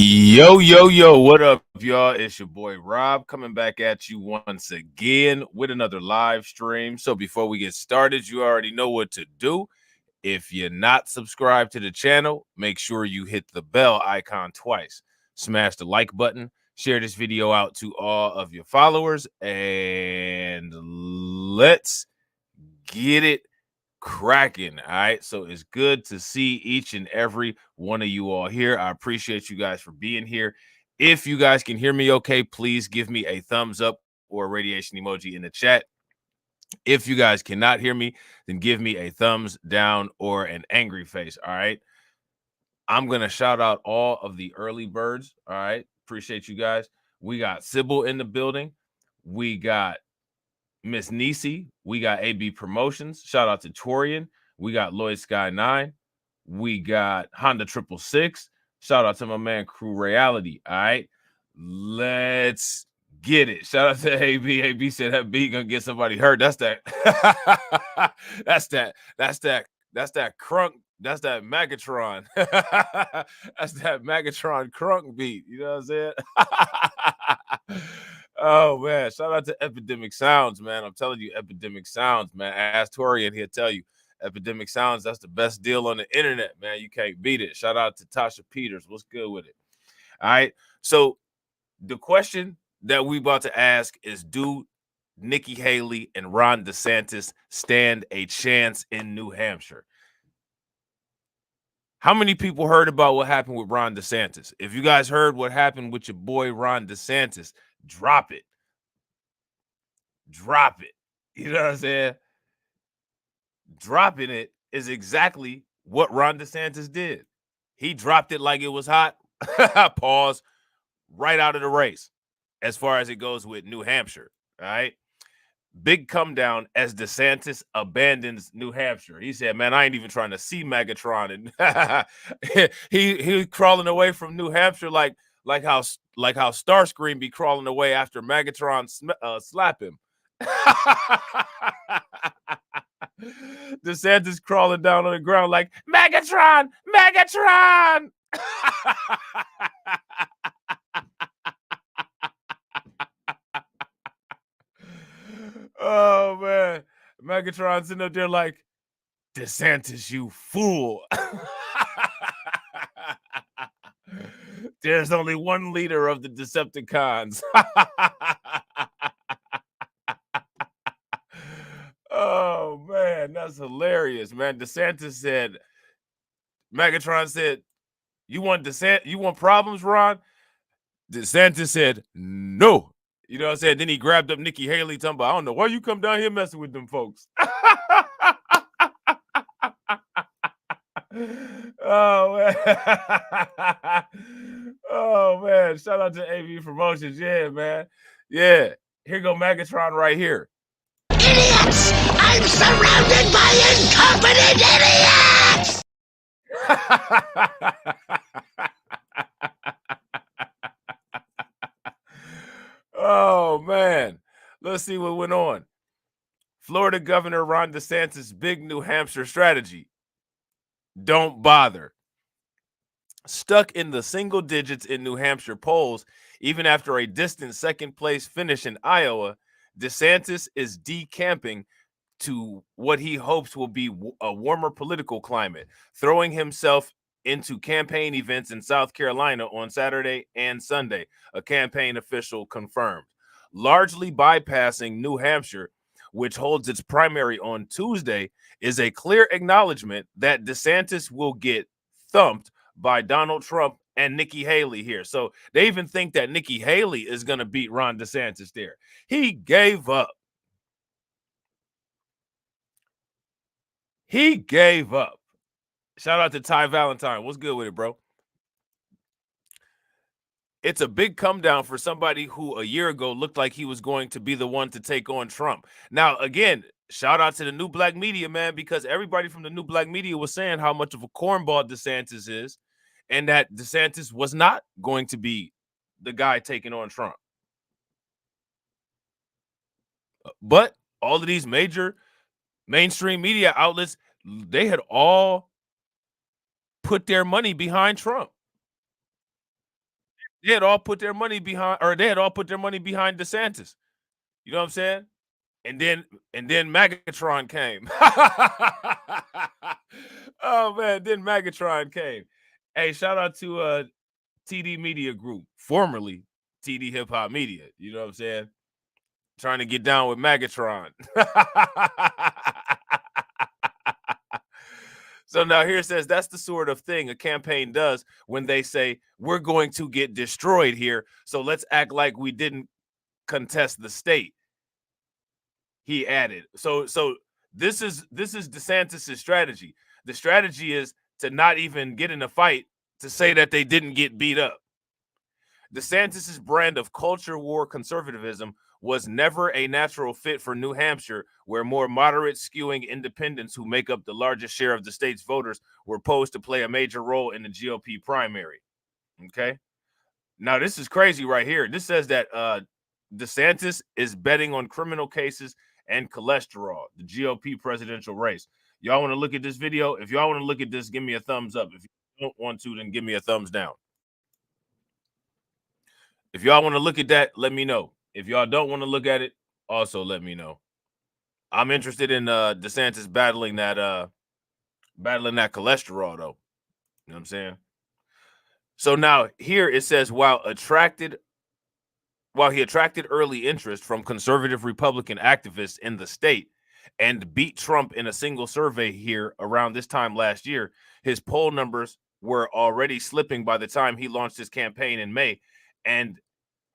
Yo, yo, yo, what up, y'all? It's your boy Rob coming back at you once again with another live stream. So before we get started, you already know what to do. If you're not subscribed to the channel, make sure you hit the bell icon twice. Smash the like button, share this video out to all of your followers, and let's get it cracking. All right, so it's good to see each and every one of you all here. I appreciate you guys for being here. If you guys can hear me okay, please give me a thumbs up or a radiation emoji in the chat. If you guys cannot hear me, then give me a thumbs down or an angry face. All right, I'm gonna shout out all of the early birds. All right, appreciate you guys. We got Sybil in the building. We got Miss Nisi. We got AB Promotions. Shout out to Torian. We got Lloyd Sky 9. We got Honda 666. Shout out to my man Crew Reality. All right. Let's get it. Shout out to AB. AB said that beat gonna get somebody hurt. That's that. That's that. That's that. That's that crunk. That's that MAGATRON. That's that MAGATRON crunk beat. You know what I'm saying? Oh man, shout out to Epidemic Sounds, man. I'm telling you, Epidemic Sounds, man. Ask Torian, he'll tell you. Epidemic Sounds, that's the best deal on the internet, man. You can't beat it. Shout out to Tasha Peters. What's good with it? All right. So the question that we about to ask is, do Nikki Haley and Ron DeSantis stand a chance in New Hampshire? How many people heard about what happened with Ron DeSantis? If you guys heard what happened with your boy Ron DeSantis, drop it. Drop it. You know what I'm saying? Dropping it is exactly what Ron DeSantis did. He dropped it like it was hot. Pause. Right out of the race as far as it goes with New Hampshire. All right. Big come down as DeSantis abandons New Hampshire. He said, man, I ain't even trying to see MAGATRON. And he crawling away from New Hampshire like how Starscream be crawling away after MAGATRON slap him. DeSantis crawling down on the ground like MAGATRON, MAGATRON. Oh man, MAGATRON's sitting up there like, DeSantis, you fool. There's only one leader of the Decepticons. Oh man, that's hilarious, man. DeSantis said, MAGATRON said, you want problems, Ron? DeSantis said, no. You know what I'm saying? Then he grabbed up Nikki Haley, talking about, I don't know why you come down here messing with them folks. Oh man. Oh man. Shout out to AB Promotions. Yeah, man. Yeah. Here go MAGATRON right here. Idiots! I'm surrounded by incompetent idiots! Oh man. Let's see what went on. Florida Governor Ron DeSantis' big New Hampshire strategy. Don't bother. Stuck in the single digits in New Hampshire polls, even after a distant second place finish in Iowa, DeSantis is decamping to what he hopes will be a warmer political climate, throwing himself into campaign events in South Carolina on Saturday and Sunday, a campaign official confirmed. Largely bypassing New Hampshire, which holds its primary on Tuesday, is a clear acknowledgement that DeSantis will get thumped by Donald Trump and Nikki Haley here. So they even think that Nikki Haley is going to beat Ron DeSantis there. He gave up. He gave up. Shout out to Ty Valentine. What's good with it, bro? It's a big come down for somebody who a year ago looked like he was going to be the one to take on Trump. Now, again, shout out to the new black media, man, because everybody from the new black media was saying how much of a cornball DeSantis is and that DeSantis was not going to be the guy taking on Trump. But all of these major mainstream media outlets, they had all put their money behind Trump. They had all put their money behind, or they had all put their money behind DeSantis. You know what I'm saying? And then MAGATRON came. Oh man, then MAGATRON came. Hey, shout out to TD Media Group, formerly TD Hip Hop Media. You know what I'm saying? Trying to get down with MAGATRON. So now here it says that's the sort of thing a campaign does when they say we're going to get destroyed here. So let's act like we didn't contest the state. He added. So this is DeSantis' strategy. The strategy is to not even get in a fight to say that they didn't get beat up. DeSantis' brand of culture war conservatism was never a natural fit for New Hampshire, where more moderate skewing independents who make up the largest share of the state's voters were posed to play a major role in the GOP primary. Okay. Now, this is crazy right here. This says that DeSantis is betting on criminal cases and cholesterol, the GOP presidential race. Y'all want to look at this video? If y'all want to look at this, give me a thumbs up. If you don't want to, then give me a thumbs down. If y'all want to look at that, let me know. If y'all don't want to look at it, also let me know. I'm interested in DeSantis battling that cholesterol, though. You know what I'm saying? So now here it says while he attracted early interest from conservative Republican activists in the state and beat Trump in a single survey here around this time last year, his poll numbers were already slipping by the time he launched his campaign in May and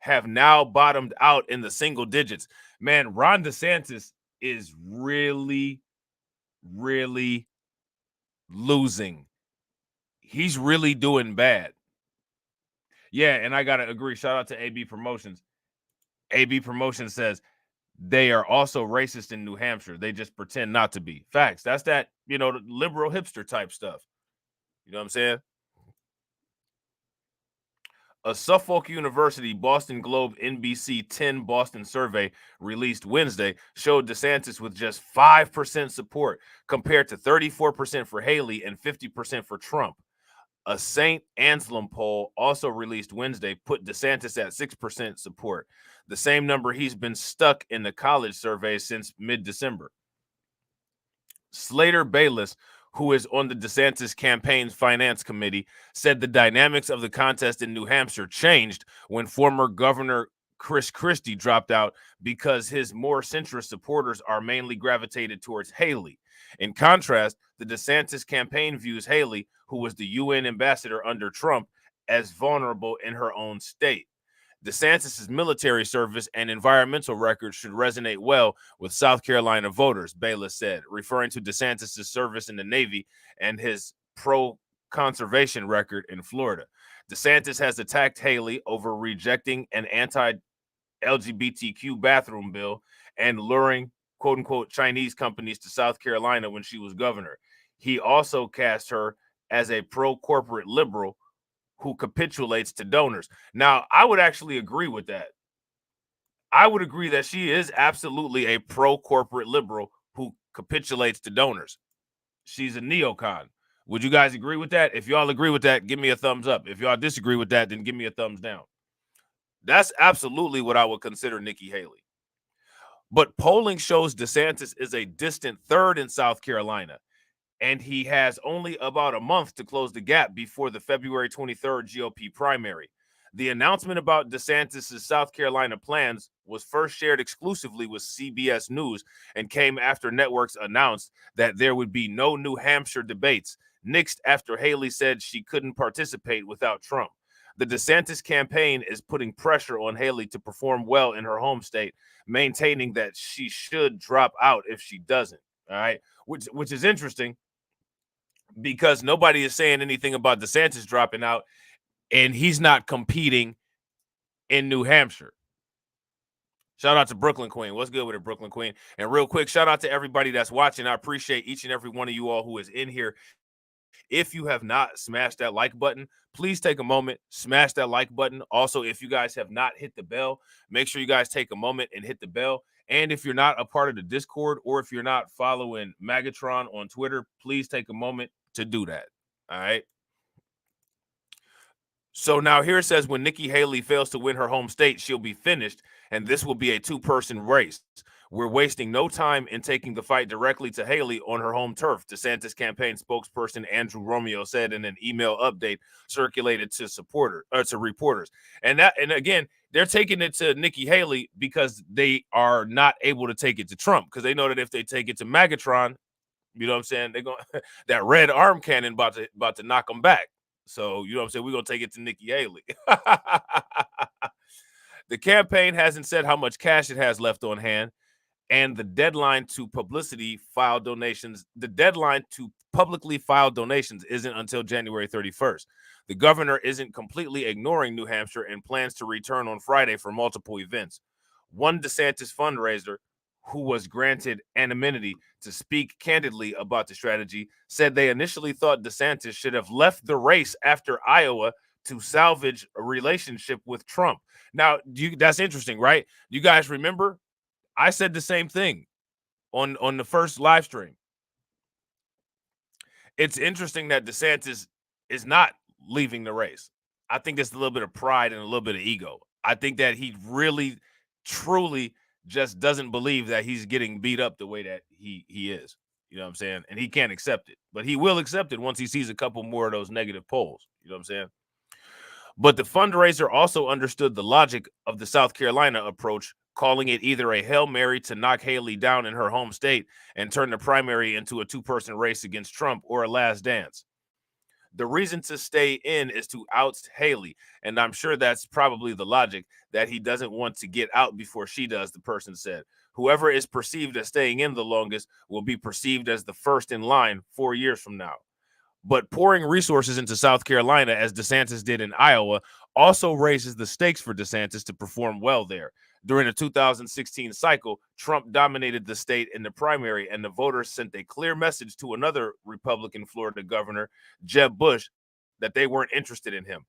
have now bottomed out in the single digits. Man, Ron DeSantis is really, really losing. He's really doing bad. Yeah, and I got to agree. Shout out to AB Promotions. AB Promotions says they are also racist in New Hampshire. They just pretend not to be. Facts. That's that, liberal hipster type stuff. You know what I'm saying? A Suffolk University Boston Globe NBC 10 Boston survey released Wednesday showed DeSantis with just 5% support compared to 34% for Haley and 50% for Trump. A St. Anselm poll also released Wednesday put DeSantis at 6% support, the same number he's been stuck in the college survey since mid-December. Slater Bayless, who is on the DeSantis campaign's finance committee, said the dynamics of the contest in New Hampshire changed when former Governor Chris Christie dropped out because his more centrist supporters are mainly gravitated towards Haley. In contrast, the DeSantis campaign views Haley, who was the UN ambassador under Trump, as vulnerable in her own state. DeSantis' military service and environmental record should resonate well with South Carolina voters, Bayless said, referring to DeSantis' service in the Navy and his pro-conservation record in Florida. DeSantis has attacked Haley over rejecting an anti-LGBTQ bathroom bill and luring, quote-unquote, Chinese companies to South Carolina when she was governor. He also cast her as a pro-corporate liberal who capitulates to donors. Now, I would actually agree with that. I would agree that she is absolutely a pro-corporate liberal who capitulates to donors. She's a neocon. Would you guys agree with that? If y'all agree with that, give me a thumbs up. If y'all disagree with that, then give me a thumbs down. That's absolutely what I would consider Nikki Haley. But polling shows DeSantis is a distant third in South Carolina, and he has only about a month to close the gap before the February 23rd GOP primary. The announcement about DeSantis' South Carolina plans was first shared exclusively with CBS News and came after networks announced that there would be no New Hampshire debates, nixed after Haley said she couldn't participate without Trump. The DeSantis campaign is putting pressure on Haley to perform well in her home state, maintaining that she should drop out if she doesn't. All right, which is interesting because nobody is saying anything about DeSantis dropping out, and he's not competing in New Hampshire. Shout out to Brooklyn Queen. What's good with it, Brooklyn Queen? And real quick, shout out to everybody that's watching. I appreciate each and every one of you all who is in here. If you have not smashed that like button, please take a moment, smash that like button. Also, if you guys have not hit the bell, make sure you guys take a moment and hit the bell. And if you're not a part of the Discord or if you're not following MAGATRON on Twitter, please take a moment to do that. All right. So now here it says when Nikki Haley fails to win her home state, she'll be finished, and this will be a two-person race. We're wasting no time in taking the fight directly to Haley on her home turf, DeSantis campaign spokesperson Andrew Romeo said in an email update circulated to to reporters. And again, they're taking it to Nikki Haley because they are not able to take it to Trump, because they know that if they take it to MAGATRON, you know what I'm saying, they're going that red arm cannon about to knock them back. So, you know what I'm saying, we're going to take it to Nikki Haley. The campaign hasn't said how much cash it has left on hand, and the deadline to publicly file donations isn't until January 31st. The governor isn't completely ignoring New Hampshire and plans to return on Friday for multiple events. One DeSantis fundraiser, who was granted anonymity to speak candidly about the strategy, said they initially thought DeSantis should have left the race after Iowa to salvage a relationship with Trump. Now, that's interesting, right? You guys remember? I said the same thing on the first live stream. It's interesting that DeSantis is not leaving the race. I think there's a little bit of pride and a little bit of ego. I think that he really, truly just doesn't believe that he's getting beat up the way that he is. You know what I'm saying? And he can't accept it. But he will accept it once he sees a couple more of those negative polls. You know what I'm saying? But the fundraiser also understood the logic of the South Carolina approach, calling it either a Hail Mary to knock Haley down in her home state and turn the primary into a two-person race against Trump, or a last dance. The reason to stay in is to oust Haley, and I'm sure that's probably the logic, that he doesn't want to get out before she does, the person said. Whoever is perceived as staying in the longest will be perceived as the first in line 4 years from now. But pouring resources into South Carolina, as DeSantis did in Iowa, also raises the stakes for DeSantis to perform well there. During the 2016 cycle, Trump dominated the state in the primary, and the voters sent a clear message to another Republican Florida governor, Jeb Bush, that they weren't interested in him.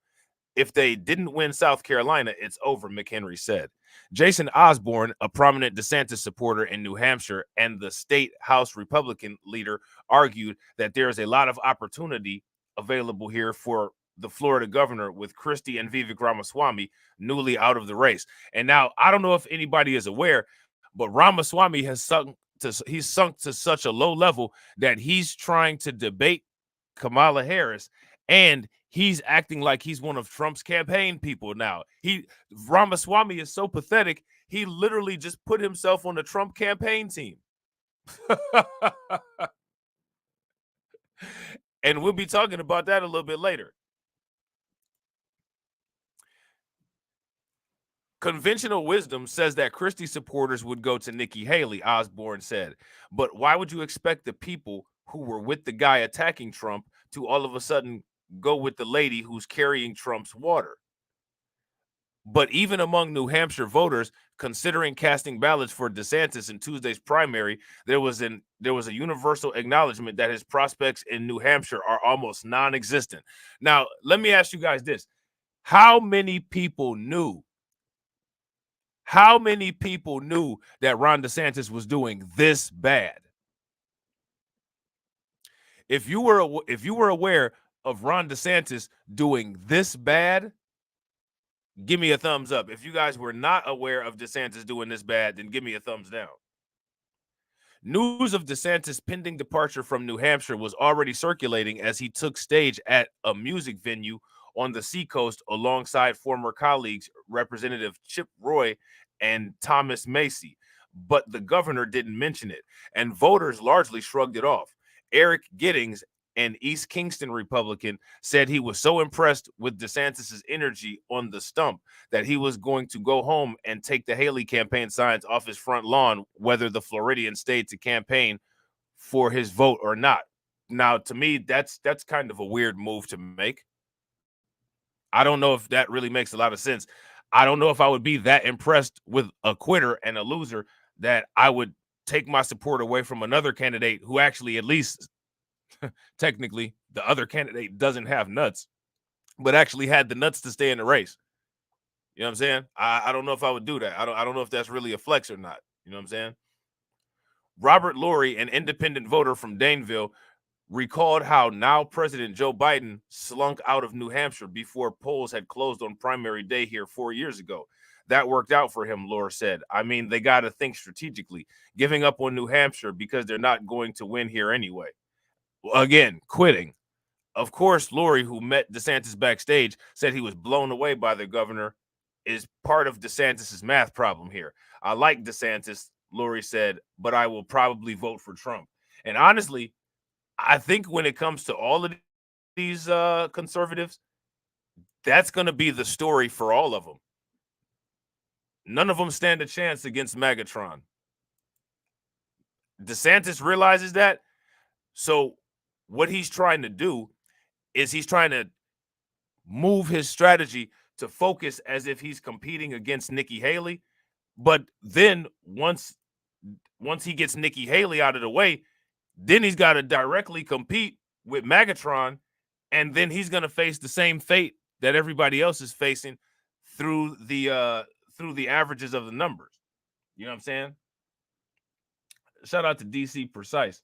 If they didn't win South Carolina, it's over, McHenry said. Jason Osborne, a prominent DeSantis supporter in New Hampshire and the state House Republican leader, argued that there is a lot of opportunity available here for the Florida governor, with Christie and Vivek Ramaswamy newly out of the race. And now, I don't know if anybody is aware, but Ramaswamy has sunk to such a low level that he's trying to debate Kamala Harris, and he's acting like he's one of Trump's campaign people now. Ramaswamy is so pathetic, he literally just put himself on the Trump campaign team. And we'll be talking about that a little bit later. Conventional wisdom says that Christie supporters would go to Nikki Haley, Osborne said. But why would you expect the people who were with the guy attacking Trump to all of a sudden go with the lady who's carrying Trump's water? But even among New Hampshire voters considering casting ballots for DeSantis in Tuesday's primary, there was a universal acknowledgement that his prospects in New Hampshire are almost non-existent. Now, let me ask you guys this. How many people knew that Ron DeSantis was doing this bad? If you were aware of Ron DeSantis doing this bad, give me a thumbs up. If you guys were not aware of DeSantis doing this bad, then give me a thumbs down. News of DeSantis' pending departure from New Hampshire was already circulating as he took stage at a music venue on the Seacoast alongside former colleagues Representative Chip Roy and Thomas Macy. But the governor didn't mention it, and voters largely shrugged it off. Eric Giddings, an East Kingston Republican, said he was so impressed with DeSantis' energy on the stump that he was going to go home and take the Haley campaign signs off his front lawn, whether the Floridian stayed to campaign for his vote or not. Now, to me, that's kind of a weird move to make. I don't know if that really makes a lot of sense. I don't know if I would be that impressed with a quitter and a loser that I would take my support away from another candidate who actually, at least technically, the other candidate doesn't have nuts, but actually had the nuts to stay in the race. You know what I'm saying? I don't know if I would do that. I don't know if that's really a flex or not. You know what I'm saying? Robert Laurie, an independent voter from Daneville, recalled how now President Joe Biden slunk out of New Hampshire before polls had closed on primary day here 4 years ago. That worked out for him, Laura said. I mean, they got to think strategically, giving up on New Hampshire because they're not going to win here anyway. Again, quitting. Of course, Lori, who met DeSantis backstage, said he was blown away by the governor, is part of DeSantis's math problem here. I like DeSantis, Lori said, but I will probably vote for Trump. And honestly, I think when it comes to all of these conservatives, that's going to be the story for all of them. None of them stand a chance against MAGATRON. DeSantis realizes that. So what he's trying to do is he's trying to move his strategy to focus as if he's competing against Nikki Haley. But then once he gets Nikki Haley out of the way, then he's got to directly compete with MAGATRON, and then he's going to face the same fate that everybody else is facing through the averages of the numbers. You know what I'm saying? Shout out to DC Precise.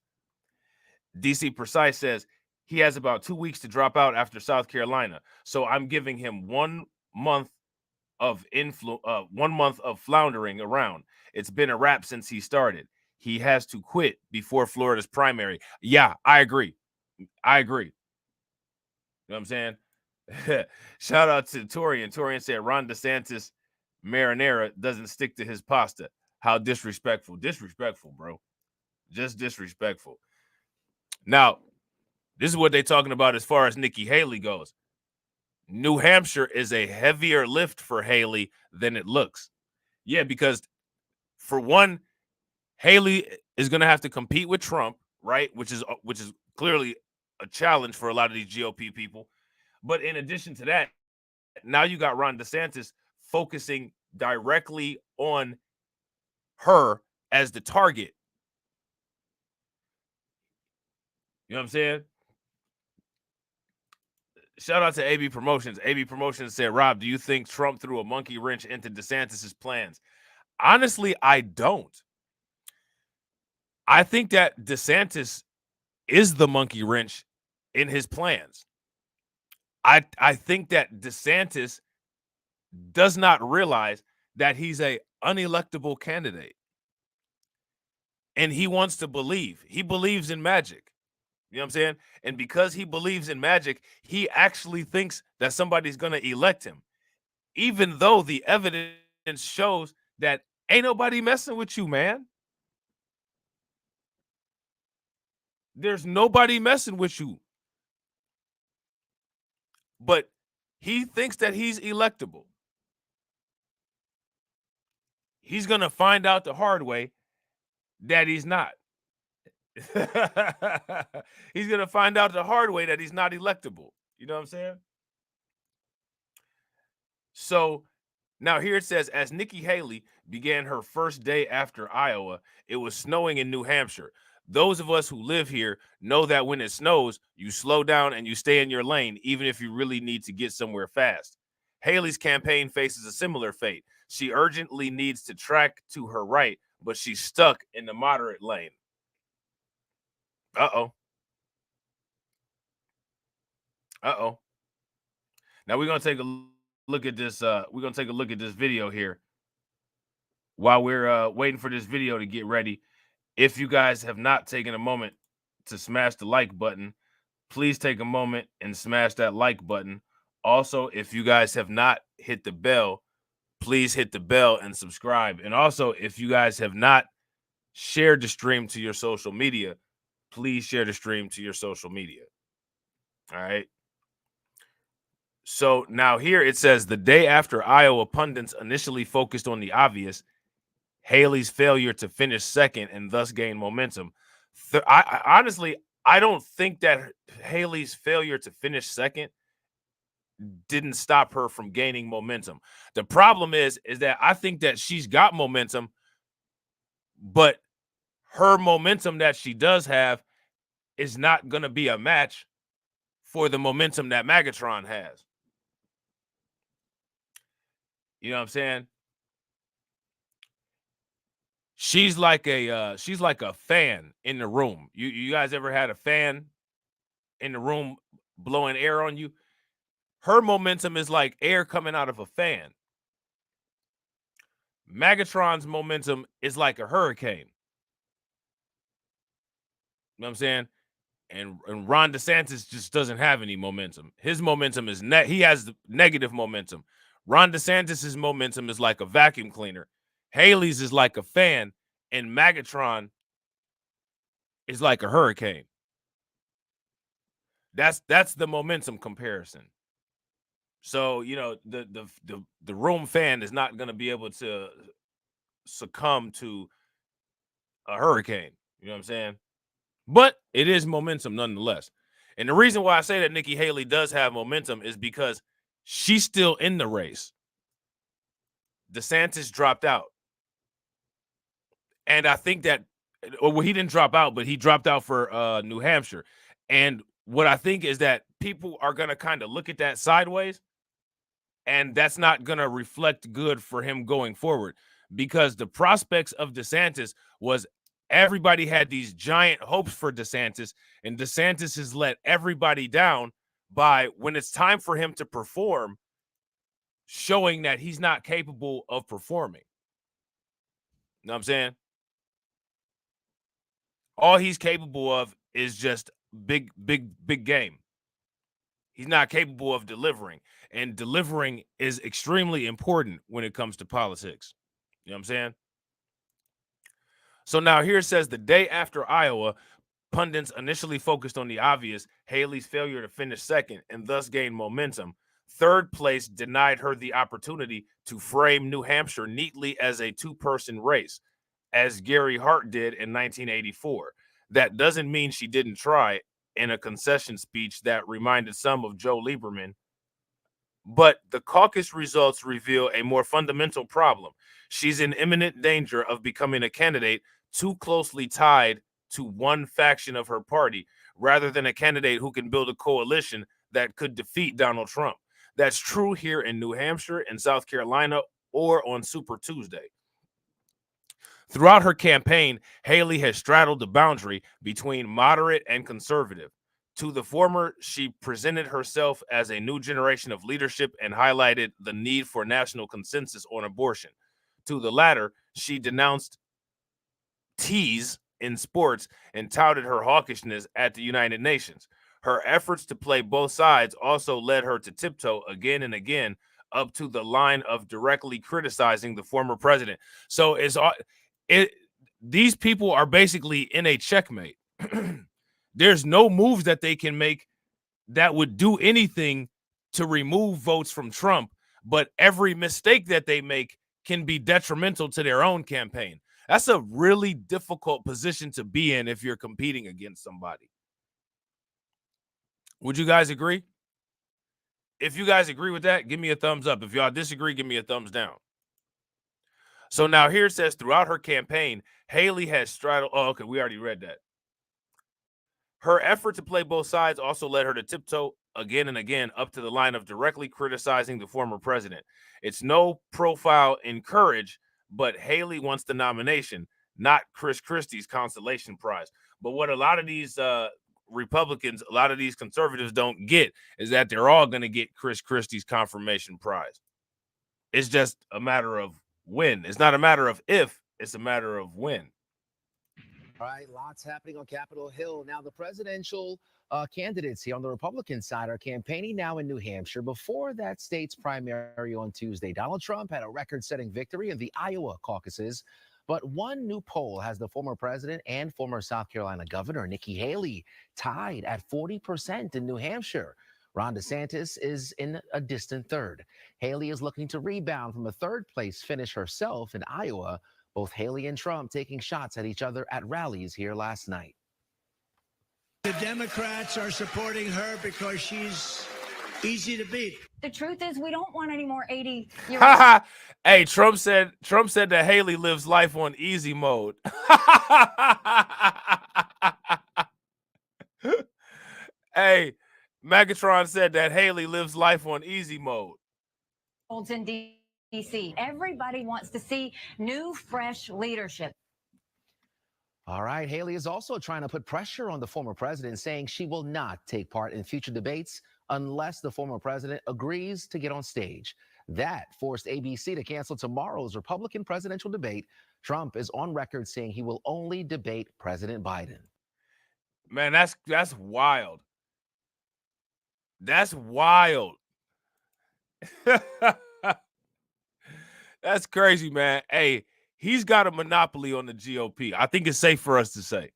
DC Precise says he has about 2 weeks to drop out after South Carolina, so I'm giving him 1 month of 1 month of floundering around. It's been a wrap since he started. He has to quit before Florida's primary. Yeah, I agree. You know what I'm saying? Shout out to Torian. Torian said Ron DeSantis marinara doesn't stick to his pasta. How disrespectful. Disrespectful, bro. Just disrespectful. Now, this is what they're talking about as far as Nikki Haley goes. New Hampshire is a heavier lift for Haley than it looks. Yeah, because for one, Haley is going to have to compete with Trump, right? Which is clearly a challenge for a lot of these GOP people. But in addition to that, now you got Ron DeSantis focusing directly on her as the target. You know what I'm saying? Shout out to AB Promotions. AB Promotions said, Rob, do you think Trump threw a monkey wrench into DeSantis's plans? Honestly, I don't. I think that DeSantis is the monkey wrench in his plans. I think that DeSantis does not realize that he's a unelectable candidate. And he wants to believe. He believes in magic. You know what I'm saying? And because he believes in magic, he actually thinks that somebody's going to elect him, even though the evidence shows that ain't nobody messing with you, man. There's nobody messing with you. But he thinks that he's electable. He's going to find out the hard way that he's not. He's going to find out the hard way that he's not electable. You know what I'm saying? So now here it says, as Nikki Haley began her first day after Iowa, it was snowing in New Hampshire. Those of us who live here know that when it snows, you slow down and you stay in your lane, even if you really need to get somewhere fast. Haley's campaign faces a similar fate. She urgently needs to track to her right, but she's stuck in the moderate lane. Uh-oh. Uh-oh. Now we're going to take a look at this. We're going to take a look at this video here while we're waiting for this video to get ready. If you guys have not taken a moment to smash the like button, please take a moment and smash that like button. Also, if you guys have not hit the bell, please hit the bell and subscribe. And also, if you guys have not shared the stream to your social media, please share the stream to your social media. All right. So now here it says the day after Iowa, pundits initially focused on the obvious, Haley's failure to finish second and thus gain momentum. I honestly, I don't think that Haley's failure to finish second didn't stop her from gaining momentum. The problem is that I think that she's got momentum, but her momentum that she does have is not going to be a match for the momentum that MAGATRON has. You know what I'm saying? She's like a fan in the room. You guys ever had a fan in the room blowing air on you. Her momentum is like air coming out of a fan. MAGATRON's momentum is like a hurricane. You know what I'm saying? And Ron DeSantis just doesn't have any momentum. His momentum is he has negative momentum. Ron DeSantis's momentum is like a vacuum cleaner. Haley's is like a fan, and MAGATRON is like a hurricane. That's the momentum comparison. So, you know, the room fan is not going to be able to succumb to a hurricane. You know what I'm saying? But it is momentum nonetheless. And the reason why I say that Nikki Haley does have momentum is because she's still in the race. DeSantis dropped out. And I think that, well, he didn't drop out, but he dropped out for New Hampshire. And what I think is that people are going to kind of look at that sideways, and that's not going to reflect good for him going forward, because the prospects of DeSantis was everybody had these giant hopes for DeSantis, and DeSantis has let everybody down by, when it's time for him to perform, showing that he's not capable of performing. You know what I'm saying? All he's capable of is just big game. He's not capable of delivering, and delivering is extremely important when it comes to politics. You know what I'm saying? So now here it says, the day after Iowa, pundits initially focused on the obvious, Haley's failure to finish second and thus gain momentum. Third place denied her the opportunity to frame New Hampshire neatly as a two-person race, as Gary Hart did in 1984. That doesn't mean she didn't try, in a concession speech that reminded some of Joe Lieberman. But the caucus results reveal a more fundamental problem. She's in imminent danger of becoming a candidate too closely tied to one faction of her party, rather than a candidate who can build a coalition that could defeat Donald Trump. That's true here in New Hampshire and South Carolina, or on Super Tuesday. Throughout her campaign, Haley has straddled the boundary between moderate and conservative. To the former, she presented herself as a new generation of leadership and highlighted the need for national consensus on abortion. To the latter, she denounced tease in sports and touted her hawkishness at the United Nations. Her efforts to play both sides also led her to tiptoe again and again up to the line of directly criticizing the former president. So these people are basically in a checkmate. There's no moves that they can make that would do anything to remove votes from Trump, but every mistake that they make can be detrimental to their own campaign. That's a really difficult position to be in if you're competing against somebody. Would you guys agree? If you guys agree with that, give me a thumbs up. If y'all disagree, give me a thumbs down. So now here it says, throughout her campaign, Haley has straddled. Oh, okay, we already read that. Her effort to play both sides also led her to tiptoe again and again up to the line of directly criticizing the former president. It's no profile in courage, but Haley wants the nomination, not Chris Christie's consolation prize. But what a lot of these Republicans, a lot of these conservatives don't get is that they're all going to get Chris Christie's confirmation prize. It's just a matter of when. It's not a matter of if, it's a matter of when. All right, lots happening on Capitol Hill. Now, the presidential candidates here on the Republican side are campaigning now in New Hampshire. Before that state's primary on Tuesday, Donald Trump had a record-setting victory in the Iowa caucuses. But one new poll has the former president and former South Carolina governor, Nikki Haley, tied at 40% in New Hampshire. Ron DeSantis is in a distant third. Haley is looking to rebound from a third-place finish herself in Iowa. Both Haley and Trump taking shots at each other at rallies here last night. The Democrats are supporting her because she's easy to beat. The truth is, we don't want any more 80-year-olds. Hey, Trump said that Haley lives life on easy mode. Hey, MAGATRON said that Haley lives life on easy mode. In D.C. Everybody wants to see new, fresh leadership. All right. Haley is also trying to put pressure on the former president, saying she will not take part in future debates unless the former president agrees to get on stage. That forced ABC to cancel tomorrow's Republican presidential debate. Trump is on record saying he will only debate President Biden. Man, that's wild. That's wild. That's crazy, man. Hey, he's got a monopoly on the GOP. I think it's safe for us to say.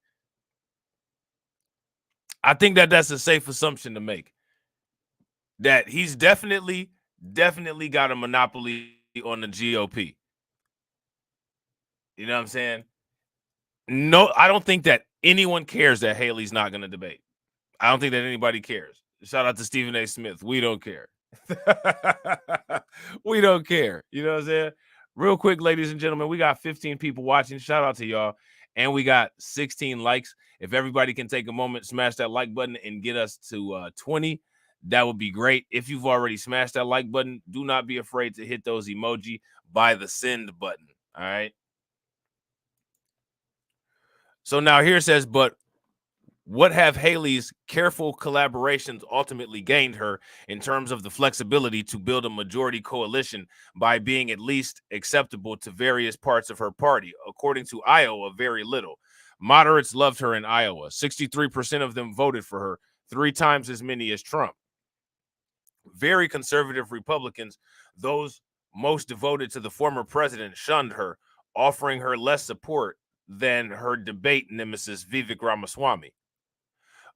I think that that's a safe assumption to make. That he's definitely got a monopoly on the GOP. You know what I'm saying? No, I don't think that anyone cares that Haley's not going to debate. I don't think that anybody cares. Shout out to Stephen A. Smith. We don't care. We don't care. You know what I'm saying? Real quick, ladies and gentlemen, we got 15 people watching. Shout out to y'all. And we got 16 likes. If everybody can take a moment, smash that like button and get us to 20, that would be great. If you've already smashed that like button, do not be afraid to hit those emoji by the send button. All right. So now here it says, but what have Haley's careful collaborations ultimately gained her in terms of the flexibility to build a majority coalition by being at least acceptable to various parts of her party? According to Iowa, very little. Moderates loved her in Iowa. 63% of them voted for her, 3 times as many as Trump. Very conservative Republicans, those most devoted to the former president, shunned her, offering her less support than her debate nemesis Vivek Ramaswamy.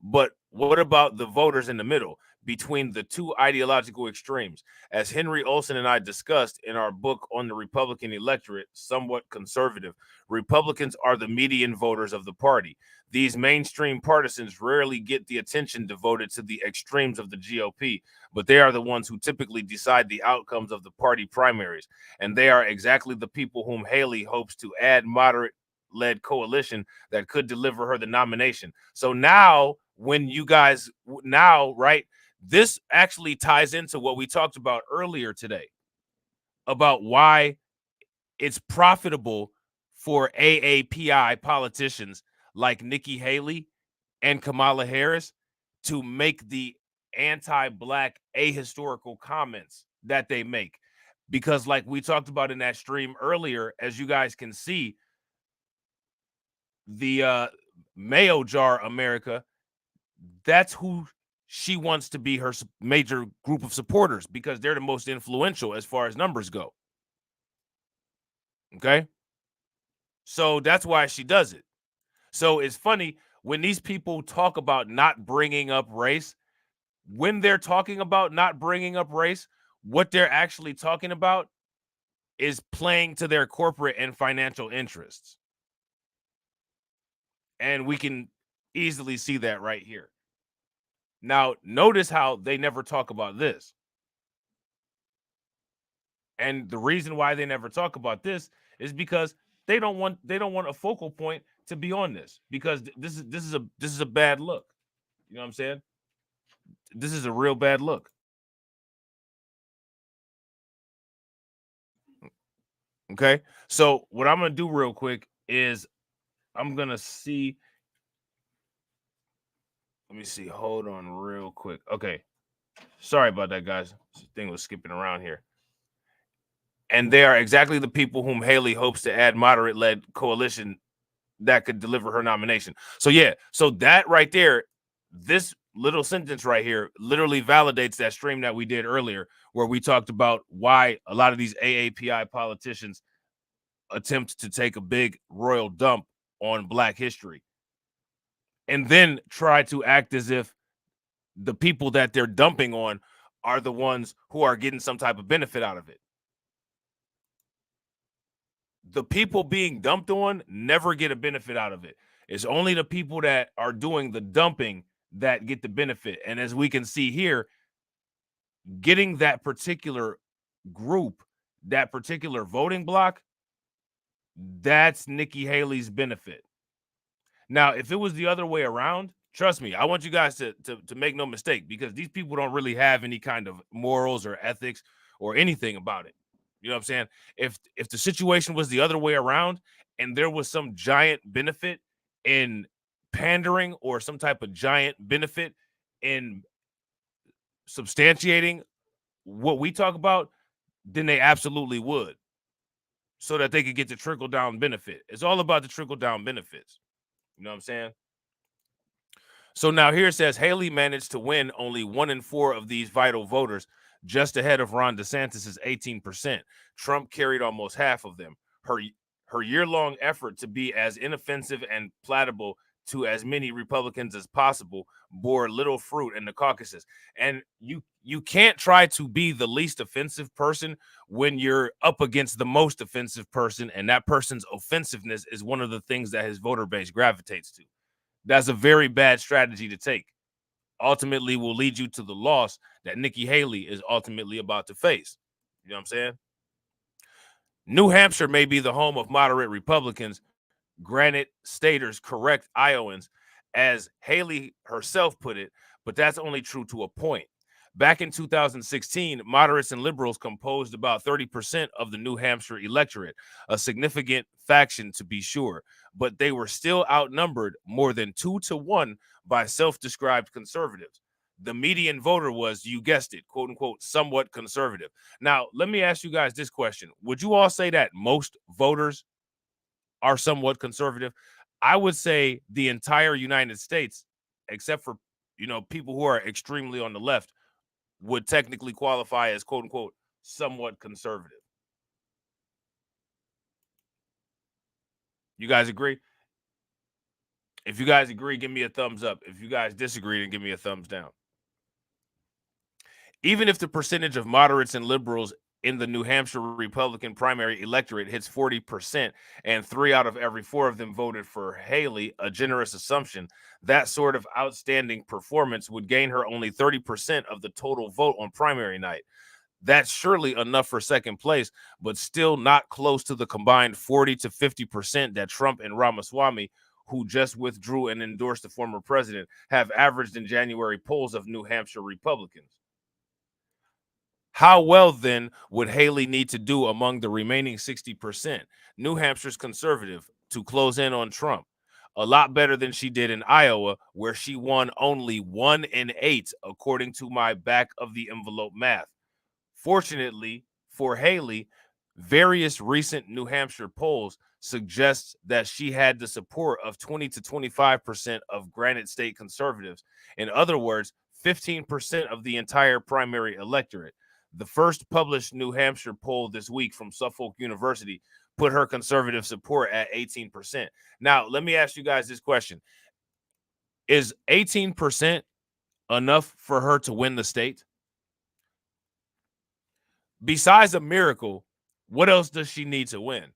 But what about the voters in the middle between the two ideological extremes? As Henry Olsen and I discussed in our book on the Republican electorate, Somewhat Conservative, Republicans are the median voters of the party. These mainstream partisans rarely get the attention devoted to the extremes of the GOP, but they are the ones who typically decide the outcomes of the party primaries. And they are exactly the people whom Haley hopes to add moderate-led coalition that could deliver her the nomination. So now, when you guys right, this actually ties into what we talked about earlier today about why it's profitable for AAPI politicians like Nikki Haley and Kamala Harris to make the anti-Black ahistorical comments that they make. Because like we talked about in that stream earlier, as you guys can see, the mayo jar America, that's who she wants to be her major group of supporters because they're the most influential as far as numbers go. Okay? So that's why she does it. So it's funny when these people talk about not bringing up race, when they're talking about not bringing up race, what they're actually talking about is playing to their corporate and financial interests. And we can easily see that right here. Now, notice how they never talk about this. And the reason why they never talk about this is because they don't want a focal point to be on this, because this is a bad look. You know what I'm saying? This is a real bad look. Okay? So, what I'm going to do real quick is I'm going to see. Let me see. Hold on real quick. Okay. Sorry about that, guys. This thing was skipping around here. And they are exactly the people whom Haley hopes to add moderate-led coalition that could deliver her nomination. So, yeah. So that right there, this little sentence right here literally validates that stream that we did earlier where we talked about why a lot of these AAPI politicians attempt to take a big royal dump on Black history and then try to act as if the people that they're dumping on are the ones who are getting some type of benefit out of it. The people being dumped on never get a benefit out of it. It's only the people that are doing the dumping that get the benefit. And as we can see here, getting that particular group, that particular voting block, that's Nikki Haley's benefit. Now, if it was the other way around, trust me, I want you guys to make no mistake, because these people don't really have any kind of morals or ethics or anything about it. You know what I'm saying? If the situation was the other way around and there was some giant benefit in pandering or some type of giant benefit in substantiating what we talk about, then they absolutely would, so that they could get the trickle down benefit. It's all about the trickle down benefits. You know what I'm saying? So now here it says Haley managed to win only 1 in 4 of these vital voters, just ahead of Ron DeSantis' 18%. Trump carried almost half of them. Her year-long effort to be as inoffensive and palatable to as many Republicans as possible bore little fruit in the caucuses. And you can't try to be the least offensive person when you're up against the most offensive person, and that person's offensiveness is one of the things that his voter base gravitates to. That's a very bad strategy to take. Ultimately will lead you to the loss that Nikki Haley is ultimately about to face. You know what I'm saying? New Hampshire may be the home of moderate Republicans, granted staters correct Iowans, as Haley herself put it, but that's only true to a point. Back in 2016, moderates and liberals composed about 30% of the New Hampshire electorate, a significant faction to be sure, but they were still outnumbered more than 2 to 1 by self-described conservatives. The median voter was, you guessed it, quote unquote, somewhat conservative. Now, let me ask you guys this question. Would you all say that most voters are somewhat conservative? I would say the entire United States, except for, people who are extremely on the left, would technically qualify as, quote unquote, somewhat conservative. You guys agree? If you guys agree, give me a thumbs up. If you guys disagree, then give me a thumbs down. Even if the percentage of moderates and liberals in the New Hampshire Republican primary electorate hits 40% and 3 out of every 4 of them voted for Haley, a generous assumption, that sort of outstanding performance would gain her only 30% of the total vote on primary night. That's surely enough for second place, but still not close to the combined 40 to 50% that Trump and Ramaswamy, who just withdrew and endorsed the former president, have averaged in January polls of New Hampshire Republicans. How well, then, would Haley need to do among the remaining 60%, New Hampshire's conservative, to close in on Trump? A lot better than she did in Iowa, where she won only 1 in 8, according to my back-of-the-envelope math. Fortunately for Haley, various recent New Hampshire polls suggest that she had the support of 20 to 25% of Granite State conservatives. In other words, 15% of the entire primary electorate. The first published New Hampshire poll this week from Suffolk University put her conservative support at 18%. Now, let me ask you guys this question. Is 18% enough for her to win the state? Besides a miracle, what else does she need to win?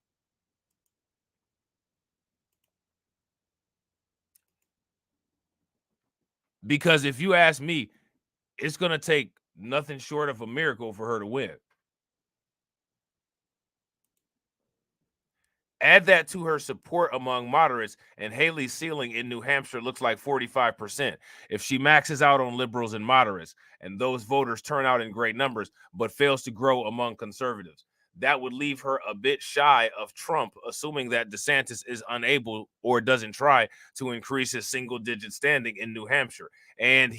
Because if you ask me, it's going to take nothing short of a miracle for her to win. Add that to her support among moderates, and Haley's ceiling in New Hampshire looks like 45%. If she maxes out on liberals and moderates, and those voters turn out in great numbers, but fails to grow among conservatives, that would leave her a bit shy of Trump, assuming that DeSantis is unable or doesn't try to increase his single-digit standing in New Hampshire. And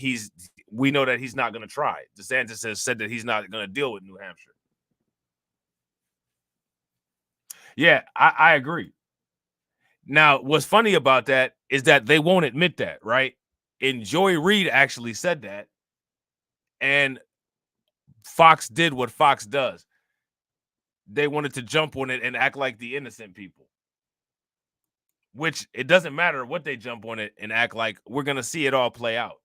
we know that he's not going to try. DeSantis has said that he's not going to deal with New Hampshire. Yeah, I agree. Now, what's funny about that is that they won't admit that, right? And Joy Reid actually said that. And Fox did what Fox does. They wanted to jump on it and act like the innocent people. Which it doesn't matter what they jump on it and act like. We're going to see it all play out.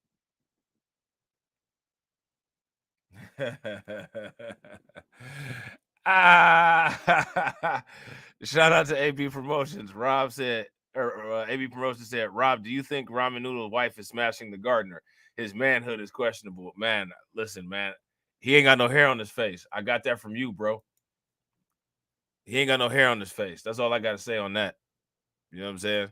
Shout out to AB Promotions. Rob said, AB Promotions said, Rob, do you think Ramen Noodle's wife is smashing the gardener? His manhood is questionable. Man, listen, man. He ain't got no hair on his face. I got that from you, bro. He ain't got no hair on his face. That's all I got to say on that. You know what I'm saying?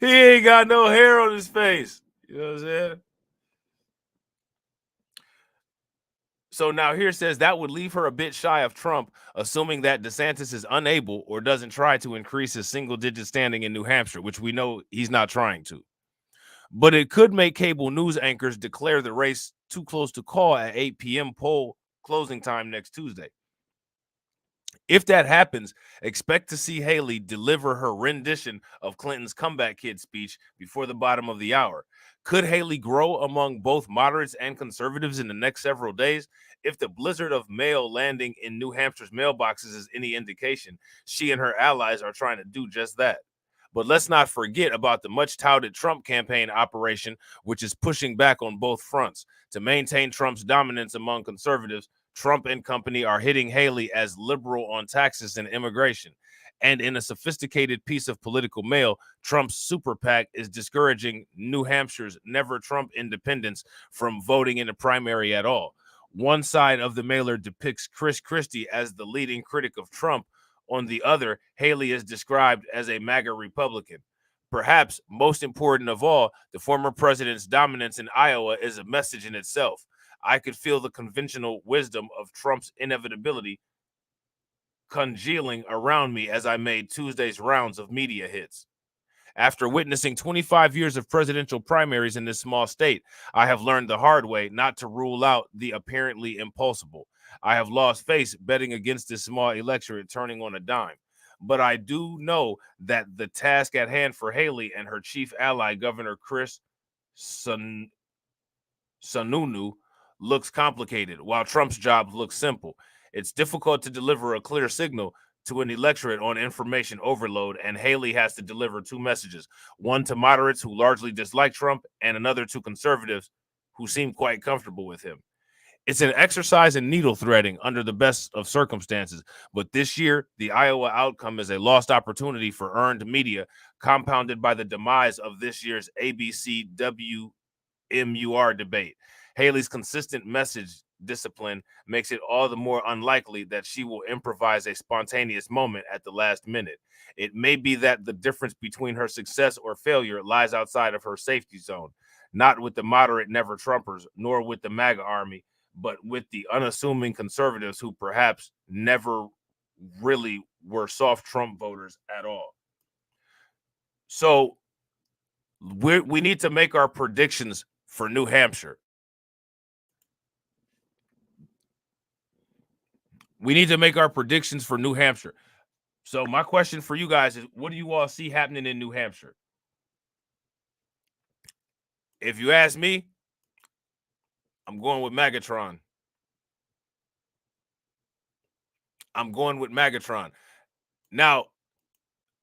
He ain't got no hair on his face. You know what I'm saying? So now here it says that would leave her a bit shy of Trump, assuming that DeSantis is unable or doesn't try to increase his single-digit standing in New Hampshire, which we know he's not trying to. But it could make cable news anchors declare the race too close to call at 8 p.m. poll closing time next Tuesday. If that happens, expect to see Haley deliver her rendition of Clinton's comeback kid speech before the bottom of the hour. Could Haley grow among both moderates and conservatives in the next several days? If the blizzard of mail landing in New Hampshire's mailboxes is any indication, she and her allies are trying to do just that. But let's not forget about the much-touted Trump campaign operation, which is pushing back on both fronts. To maintain Trump's dominance among conservatives, Trump and company are hitting Haley as liberal on taxes and immigration. And in a sophisticated piece of political mail, Trump's super PAC is discouraging New Hampshire's Never Trump independents from voting in the primary at all. One side of the mailer depicts Chris Christie as the leading critic of Trump. On the other, Haley is described as a MAGA Republican. Perhaps most important of all, the former president's dominance in Iowa is a message in itself. I could feel the conventional wisdom of Trump's inevitability congealing around me as I made Tuesday's rounds of media hits. After witnessing 25 years of presidential primaries in this small state, I have learned the hard way not to rule out the apparently impossible. I have lost face betting against this small electorate turning on a dime. But I do know that the task at hand for Haley and her chief ally, Governor Chris Sununu, looks complicated, while Trump's job looks simple. It's difficult to deliver a clear signal to an electorate on information overload, and Haley has to deliver two messages, one to moderates who largely dislike Trump and another to conservatives who seem quite comfortable with him. It's an exercise in needle threading under the best of circumstances, but this year, the Iowa outcome is a lost opportunity for earned media, compounded by the demise of this year's ABC WMUR debate. Haley's consistent message discipline makes it all the more unlikely that she will improvise a spontaneous moment at the last minute. It may be that the difference between her success or failure lies outside of her safety zone, not with the moderate Never Trumpers, nor with the MAGA army, but with the unassuming conservatives who perhaps never really were soft Trump voters at all. So we need to make our predictions for New Hampshire. We need to make our predictions for New Hampshire. So my question for you guys is, what do you all see happening in New Hampshire? If you ask me, I'm going with MAGATRON. I'm going with MAGATRON. Now,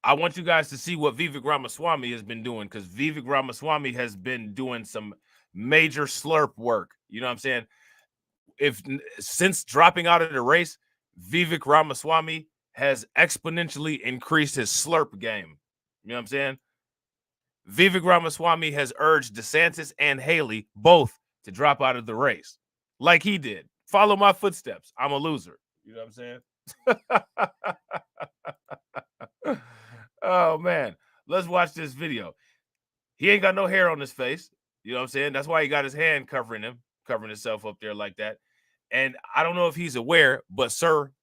I want you guys to see what Vivek Ramaswamy has been doing, because Vivek Ramaswamy has been doing some major slurp work. You know what I'm saying? Since dropping out of the race, Vivek Ramaswamy has exponentially increased his slurp game. You know what I'm saying? Vivek Ramaswamy has urged DeSantis and Haley both to drop out of the race, like he did. Follow my footsteps. I'm a loser. You know what I'm saying? Oh, man. Let's watch this video. He ain't got no hair on his face. You know what I'm saying? That's why he got his hand covering himself up there like that. And I don't know if he's aware, but sir,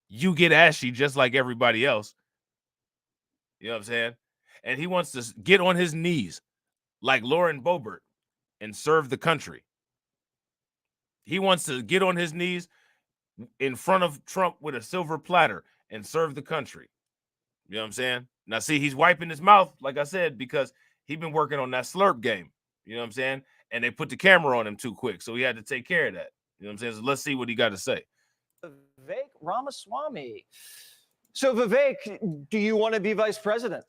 you get ashy just like everybody else. You know what I'm saying? And he wants to get on his knees like Lauren Boebert and serve the country. He wants to get on his knees in front of Trump with a silver platter and serve the country. You know what I'm saying? Now, see, he's wiping his mouth, like I said, because he's been working on that slurp game. You know what I'm saying? And they put the camera on him too quick, so he had to take care of that. You know what I'm saying? So let's see what he got to say. Vivek Ramaswamy. So, Vivek, do you want to be vice president?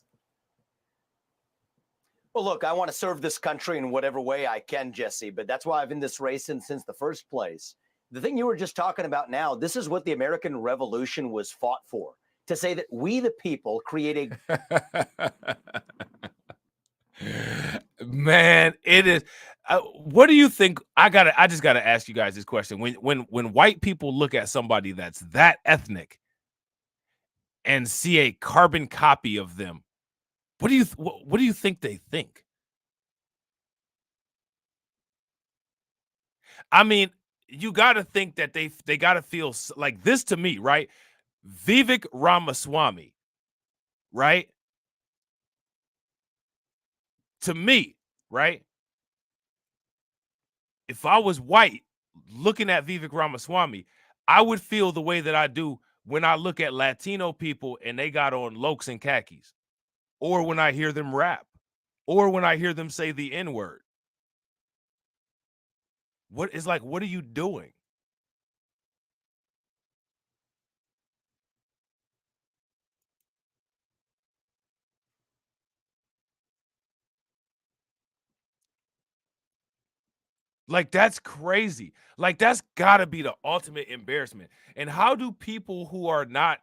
Well, look, I want to serve this country in whatever way I can, Jesse, but that's why I've been in this race since the first place. The thing you were just talking about now, this is what the American Revolution was fought for, to say that we, the people, create a... Man, it is. What do you think? I just gotta ask you guys this question. When white people look at somebody that's that ethnic and see a carbon copy of them, what do you think they think? I mean, you got to think that they got to feel like this to me, right? Vivek Ramaswamy, right? To me, right? If I was white looking at Vivek Ramaswamy, I would feel the way that I do when I look at Latino people and they got on lokes and khakis, or when I hear them rap, or when I hear them say the N-word. What are you doing? Like, that's crazy. Like, that's got to be the ultimate embarrassment. And how do people who are not,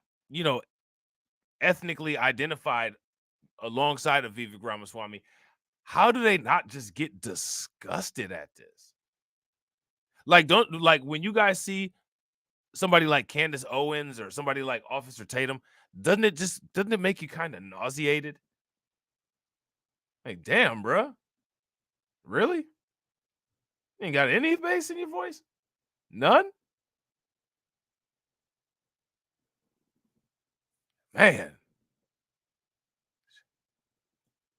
ethnically identified alongside of Vivek Ramaswamy, how do they not just get disgusted at this? Like, when you guys see somebody like Candace Owens or somebody like Officer Tatum, doesn't it make you kind of nauseated? Like, damn, bro. Really? You ain't got any bass in your voice? None? Man.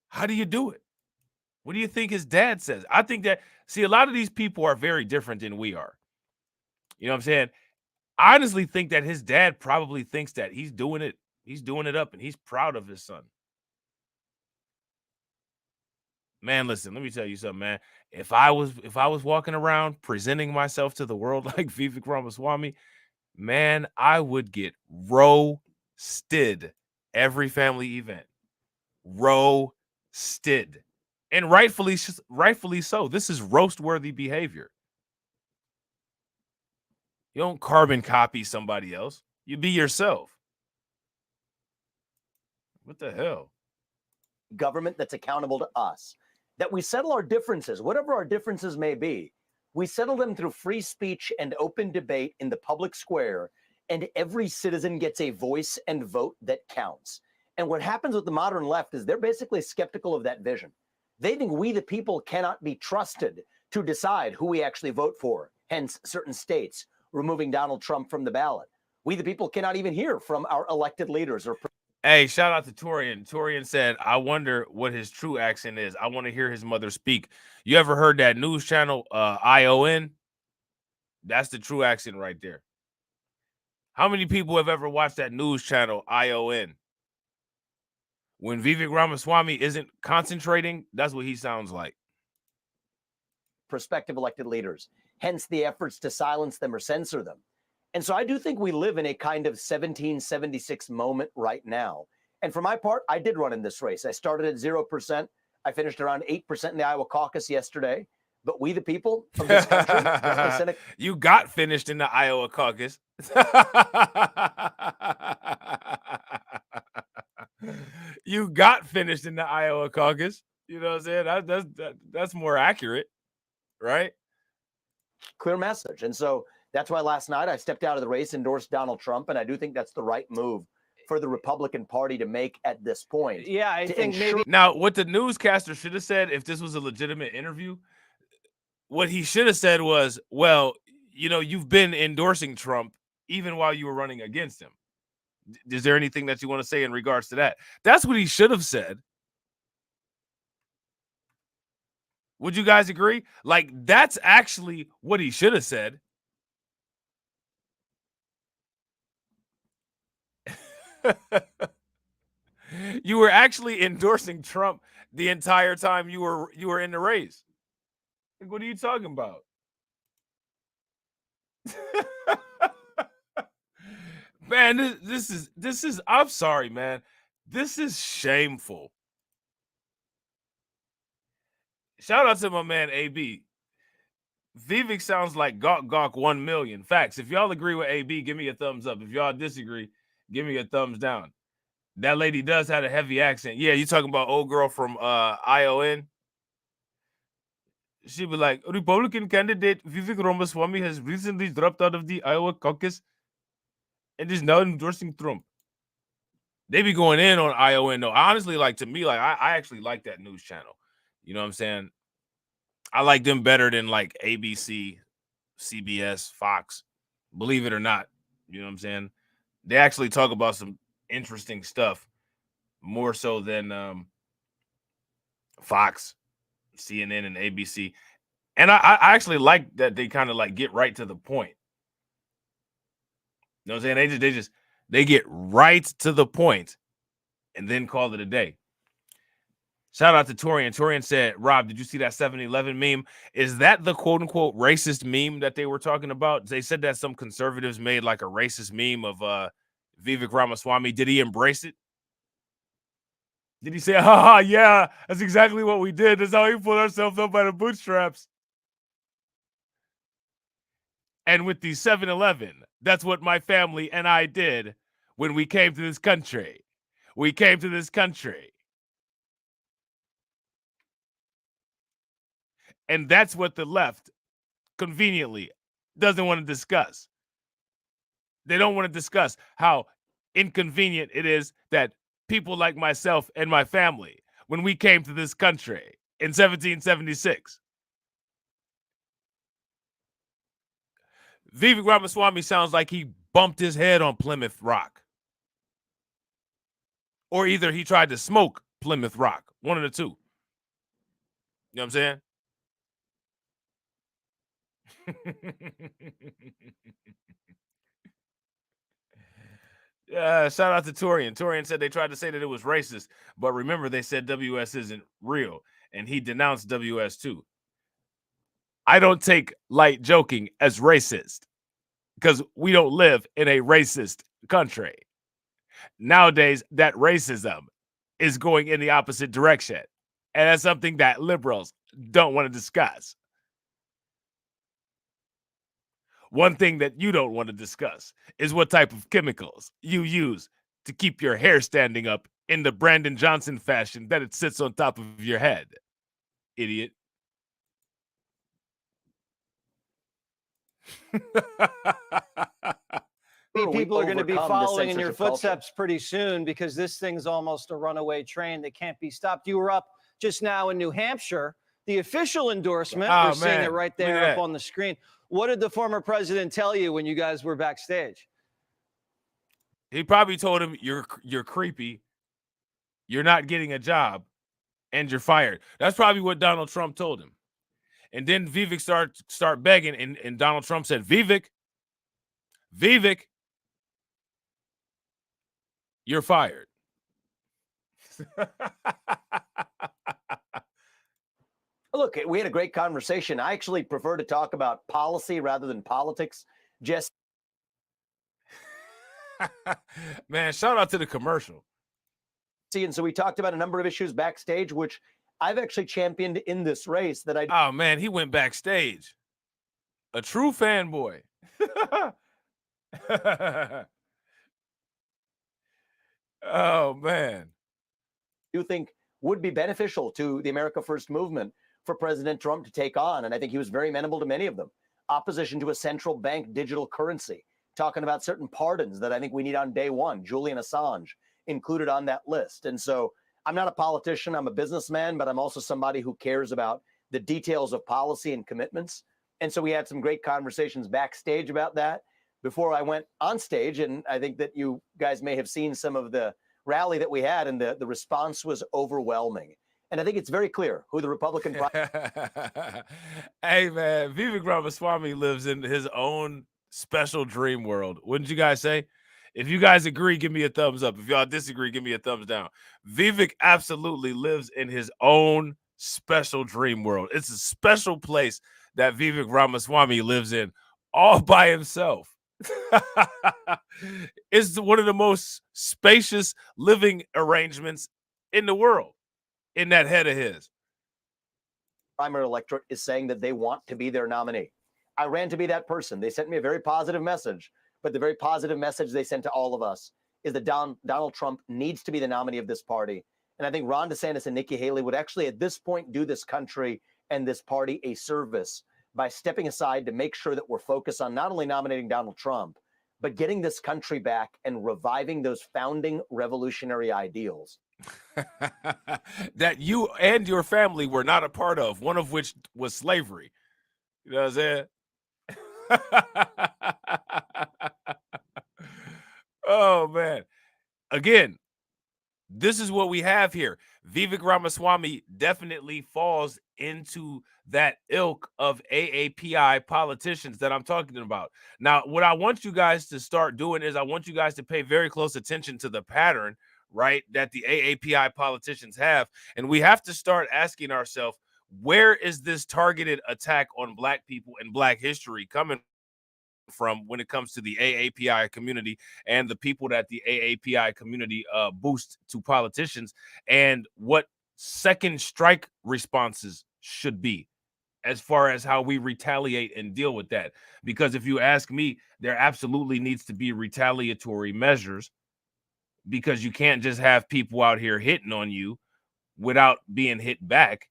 How do you do it? What do you think his dad says? I think that, see, a lot of these people are very different than we are. You know what I'm saying? I honestly think that his dad probably thinks that he's doing it up and he's proud of his son. Man, listen, let me tell you something, man. If I was walking around presenting myself to the world like Vivek Ramaswamy, man, I would get roasted every family event. Roasted. And rightfully so. This is roast-worthy behavior. You don't carbon copy somebody else. You be yourself. What the hell? Government that's accountable to us, that we settle our differences, whatever our differences may be. We settle them through free speech and open debate in the public square, and every citizen gets a voice and vote that counts. And what happens with the modern left is they're basically skeptical of that vision. They think we, the people, cannot be trusted to decide who we actually vote for, hence certain states removing Donald Trump from the ballot. We, the people, cannot even hear from our elected leaders. Hey, shout out to Torian. Torian said, I wonder what his true accent is. I want to hear his mother speak. You ever heard that news channel, ION? That's the true accent right there. How many people have ever watched that news channel, ION? When Vivek Ramaswamy isn't concentrating, that's what he sounds like. Prospective elected leaders, hence the efforts to silence them or censor them. And so I do think we live in a kind of 1776 moment right now. And for my part, I did run in this race. I started at 0%. I finished around 8% in the Iowa caucus yesterday. But we, the people of this country, you got finished in the Iowa caucus. You got finished in the Iowa caucus. You know what I'm saying? That's more accurate, right? Clear message. And so that's why last night I stepped out of the race, endorsed Donald Trump, and I do think that's the right move for the Republican Party to make at this point. Yeah, I think maybe. Now, what the newscaster should have said, if this was a legitimate interview, what he should have said was, well, you've been endorsing Trump even while you were running against him. Is there anything that you want to say in regards to that? That's what he should have said. Would you guys agree? Like, that's actually what he should have said. You were actually endorsing Trump the entire time you were in the race. Like, what are you talking about? Man, this is I'm sorry, man. This is shameful. Shout out to my man AB. Vivek sounds like Gawk 1 million. Facts. If y'all agree with AB, give me a thumbs up. If y'all disagree, give me a thumbs down. That lady does have a heavy accent. Yeah, you talking about old girl from ION? She be like, Republican candidate Vivek Ramaswamy has recently dropped out of the Iowa caucus and is now endorsing Trump. They be going in on ION though. Honestly, like, to me, like, I actually like that news channel. You know what I'm saying? I like them better than like ABC, CBS, Fox, believe it or not. You know what I'm saying? They actually talk about some interesting stuff more so than Fox, CNN, and ABC. And I actually like that they kind of like get right to the point. You know what I'm saying? They get right to the point and then call it a day. Shout out to Torian. Torian said, Rob, did you see that 7-Eleven meme? Is that the quote unquote racist meme that they were talking about? They said that some conservatives made like a racist meme of Vivek Ramaswamy. Did he embrace it? Did he say, haha, yeah, that's exactly what we did. That's how we pulled ourselves up by the bootstraps. And with the 7-Eleven, that's what my family and I did when we came to this country. We came to this country. And that's what the left conveniently doesn't want to discuss. They don't want to discuss how inconvenient it is that people like myself and my family, when we came to this country in 1776, Vivek Ramaswamy sounds like he bumped his head on Plymouth Rock. Or either he tried to smoke Plymouth Rock. One of the two. You know what I'm saying? Shout out to Torian. Torian said they tried to say that it was racist, but remember they said WS isn't real, and he denounced WS too. I don't take light joking as racist because we don't live in a racist country. Nowadays, that racism is going in the opposite direction, and that's something that liberals don't want to discuss. One thing that you don't want to discuss is what type of chemicals you use to keep your hair standing up in the Brandon Johnson fashion that it sits on top of your head. Idiot. People are going to be following in your footsteps pretty soon because this thing's almost a runaway train that can't be stopped. You were up just now in New Hampshire. The official endorsement, we're seeing it right there up on the screen. What did the former president tell you when you guys were backstage? He probably told him, you're creepy, you're not getting a job, and you're fired. That's probably what Donald Trump told him. And then Vivek start begging, and Donald Trump said, Vivek, you're fired. Look, we had a great conversation. I actually prefer to talk about policy rather than politics. Just man, shout out to the commercial. And so we talked about a number of issues backstage, which I've actually championed in this race that I. Oh man, he went backstage. A true fanboy. Oh man. You think would be beneficial to the America First movement for President Trump to take on. And I think he was very amenable to many of them. Opposition to a central bank digital currency, talking about certain pardons that I think we need on day one. Julian Assange included on that list. And so I'm not a politician, I'm a businessman, but I'm also somebody who cares about the details of policy and commitments. And so we had some great conversations backstage about that before I went on stage. And I think that you guys may have seen some of the rally that we had, and the response was overwhelming. And I think it's very clear who the Republican. Hey, man, Vivek Ramaswamy lives in his own special dream world. Wouldn't you guys say? If you guys agree, give me a thumbs up. If y'all disagree, give me a thumbs down. Vivek absolutely lives in his own special dream world. It's a special place that Vivek Ramaswamy lives in all by himself. It's one of the most spacious living arrangements in the world in that head of his. Primary electorate is saying that they want to be their nominee. I ran to be that person. They sent me a very positive message, but the very positive message they sent to all of us is that Donald Trump needs to be the nominee of this party. And I think Ron DeSantis and Nikki Haley would actually at this point do this country and this party a service by stepping aside to make sure that we're focused on not only nominating Donald Trump, but getting this country back and reviving those founding revolutionary ideals that you and your family were not a part of, one of which was slavery. You know what I'm saying? Oh, man. Again, this is what we have here. Vivek Ramaswamy definitely falls into that ilk of AAPI politicians that I'm talking about. Now, what I want you guys to start doing is I want you guys to pay very close attention to the pattern, right, that the AAPI politicians have. And we have to start asking ourselves, where is this targeted attack on Black people and Black history coming from when it comes to the AAPI community and the people that the AAPI community boosts to politicians, and what second strike responses should be as far as how we retaliate and deal with that. Because if you ask me, there absolutely needs to be retaliatory measures, because you can't just have people out here hitting on you without being hit back.